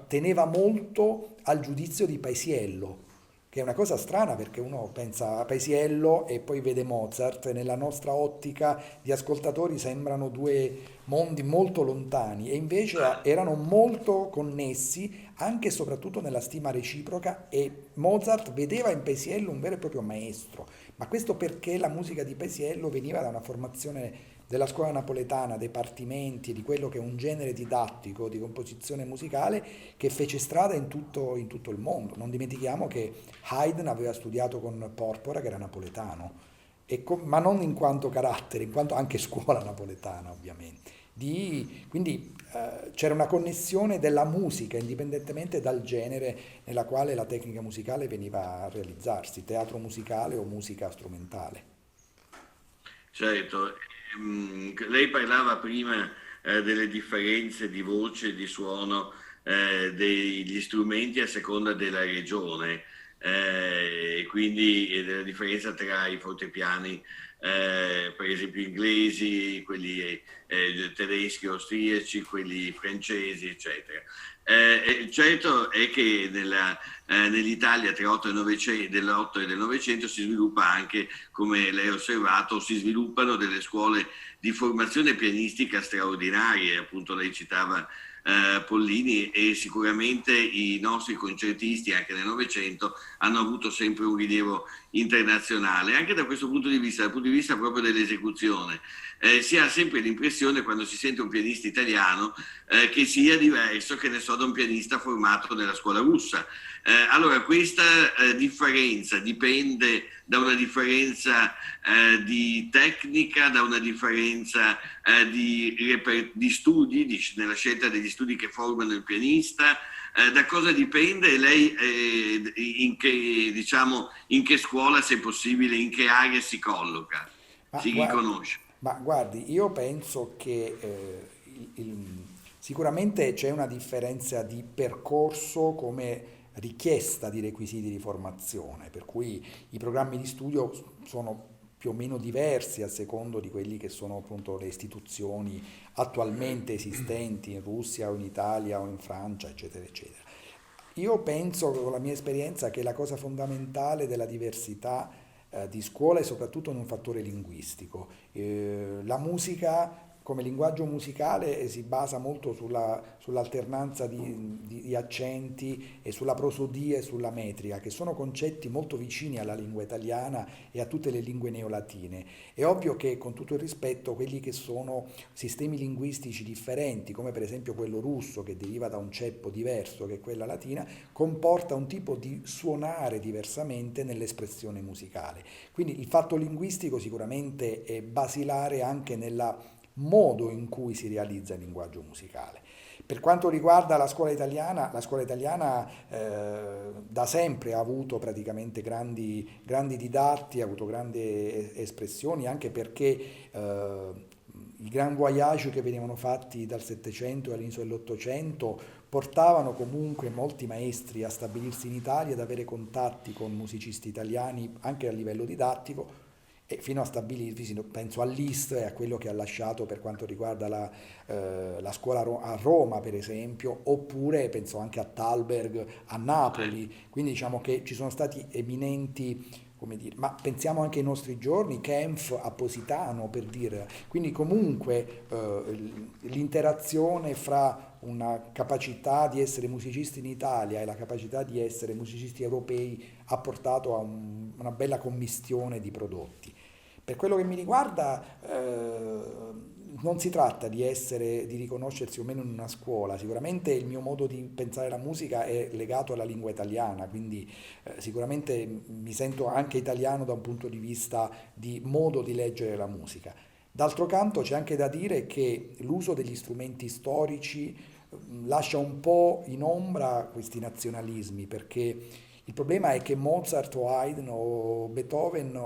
teneva molto al giudizio di Paisiello, che è una cosa strana perché uno pensa a Paisiello e poi vede Mozart, e nella nostra ottica di ascoltatori sembrano due mondi molto lontani e invece erano molto connessi anche e soprattutto nella stima reciproca, e Mozart vedeva in Paisiello un vero e proprio maestro, ma questo perché la musica di Paisiello veniva da una formazione della scuola napoletana, dei partimenti e di quello che è un genere didattico di composizione musicale che fece strada in tutto il mondo. Non dimentichiamo che Haydn aveva studiato con Porpora, che era napoletano, ma non in quanto carattere, in quanto anche scuola napoletana ovviamente. Quindi c'era una connessione della musica, indipendentemente dal genere nella quale la tecnica musicale veniva a realizzarsi, teatro musicale o musica strumentale. Certo, lei parlava prima delle differenze di voce e di suono degli strumenti a seconda della regione, e quindi della differenza tra i fortepiani, per esempio inglesi, quelli tedeschi, austriaci, quelli francesi, eccetera. Certo è che nell'Italia tra 8 e 900, dell'8 e del Novecento si sviluppa anche, come lei ha osservato, si sviluppano delle scuole di formazione pianistica straordinarie, appunto lei citava Pollini, e sicuramente i nostri concertisti anche nel Novecento hanno avuto sempre un rilievo internazionale, anche da questo punto di vista, dal punto di vista proprio dell'esecuzione. Si ha sempre l'impressione quando si sente un pianista italiano che sia diverso, che ne so, da un pianista formato nella scuola russa. Allora questa differenza dipende da una differenza di tecnica, da una differenza di studi, nella scelta degli studi che formano il pianista. Da cosa dipende? Lei diciamo, in che scuola, se possibile, in che area si colloca, Ma, si gua- riconosce? ma guardi, io penso che sicuramente c'è una differenza di percorso come richiesta di requisiti di formazione, per cui i programmi di studio sono più o meno diversi a secondo di quelli che sono appunto le istituzioni attualmente esistenti in Russia o in Italia o in Francia, eccetera, eccetera. Io penso, con la mia esperienza, che la cosa fondamentale della diversità di scuola è soprattutto in un fattore linguistico. La musica come linguaggio musicale si basa molto sull'alternanza di accenti e sulla prosodia e sulla metrica, che sono concetti molto vicini alla lingua italiana e a tutte le lingue neolatine. È ovvio che, con tutto il rispetto, quelli che sono sistemi linguistici differenti, come per esempio quello russo, che deriva da un ceppo diverso che quella latina, comporta un tipo di suonare diversamente nell'espressione musicale. Quindi il fatto linguistico sicuramente è basilare anche nel modo in cui si realizza il linguaggio musicale. Per quanto riguarda la scuola italiana da sempre ha avuto praticamente grandi didatti, ha avuto grandi espressioni, anche perché i grand voyage che venivano fatti dal Settecento all'inizio dell'Ottocento portavano comunque molti maestri a stabilirsi in Italia, ad avere contatti con musicisti italiani anche a livello didattico, e fino a stabilirsi, penso a Liszt e a quello che ha lasciato per quanto riguarda la scuola a Roma, per esempio, oppure penso anche a Thalberg a Napoli. Quindi diciamo che ci sono stati eminenti, come dire, ma pensiamo anche ai nostri giorni, Kempf a Positano, per dire. Quindi comunque l'interazione fra una capacità di essere musicisti in Italia e la capacità di essere musicisti europei ha portato a una bella commistione di prodotti. Per quello che mi riguarda, non si tratta di riconoscersi o meno in una scuola. Sicuramente il mio modo di pensare la musica è legato alla lingua italiana, quindi sicuramente mi sento anche italiano da un punto di vista di modo di leggere la musica. D'altro canto c'è anche da dire che l'uso degli strumenti storici lascia un po' in ombra questi nazionalismi, perché il problema è che Mozart o Haydn o Beethoven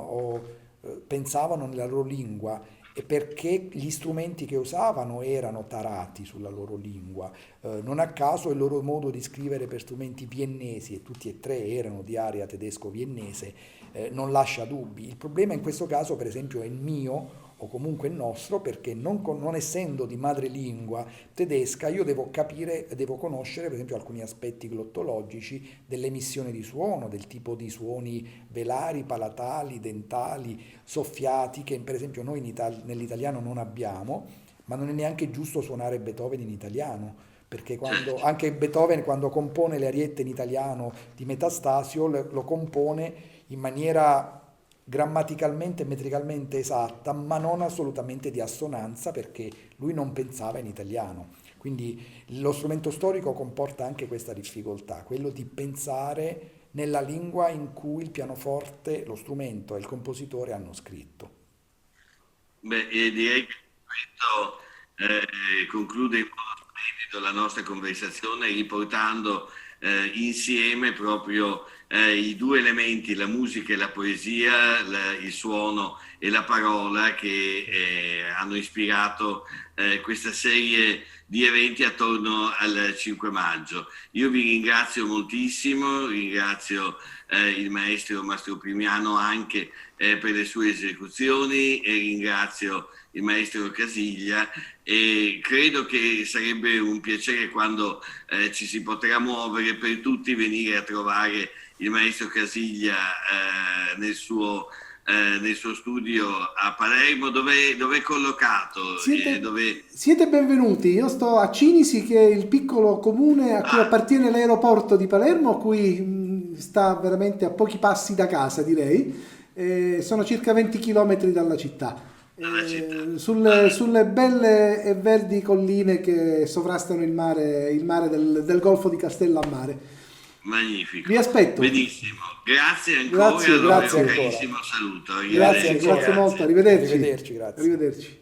pensavano nella loro lingua, e perché gli strumenti che usavano erano tarati sulla loro lingua. Non a caso il loro modo di scrivere per strumenti viennesi, e tutti e tre erano di area tedesco-viennese, non lascia dubbi. Il problema in questo caso, per esempio, è il mio, o comunque il nostro, perché non essendo di madrelingua tedesca, io devo conoscere per esempio alcuni aspetti glottologici dell'emissione di suono, del tipo di suoni velari, palatali, dentali, soffiati, che per esempio noi nell'italiano non abbiamo, ma non è neanche giusto suonare Beethoven in italiano, perché anche Beethoven, quando compone le ariette in italiano di Metastasio, lo compone in maniera grammaticalmente e metricalmente esatta, ma non assolutamente di assonanza, perché lui non pensava in italiano. Quindi lo strumento storico comporta anche questa difficoltà, quello di pensare nella lingua in cui il pianoforte, lo strumento e il compositore hanno scritto. Beh, direi che questo conclude in modo splendido la nostra conversazione, riportando insieme proprio i due elementi, la musica e la poesia, il suono e la parola, che hanno ispirato questa serie di eventi attorno al 5 maggio. Io vi ringrazio moltissimo, ringrazio il Mastro Primiano anche per le sue esecuzioni, e ringrazio il maestro Casiglia, e credo che sarebbe un piacere, quando ci si potrà muovere, per tutti venire a trovare il maestro Casiglia nel suo studio a Palermo. Dove è collocato? Siete benvenuti. Io sto a Cinisi, che è il piccolo comune a cui appartiene l'aeroporto di Palermo, a cui sta veramente a pochi passi da casa, direi. Sono circa 20 chilometri dalla città. Sulle belle e verdi colline che sovrastano il mare del Golfo di Castellammare. Magnifico. Vi aspetto. Benissimo. Grazie ancora. Grazie Un ancora. carissimo saluto. Grazie molto. Arrivederci. Grazie. Arrivederci.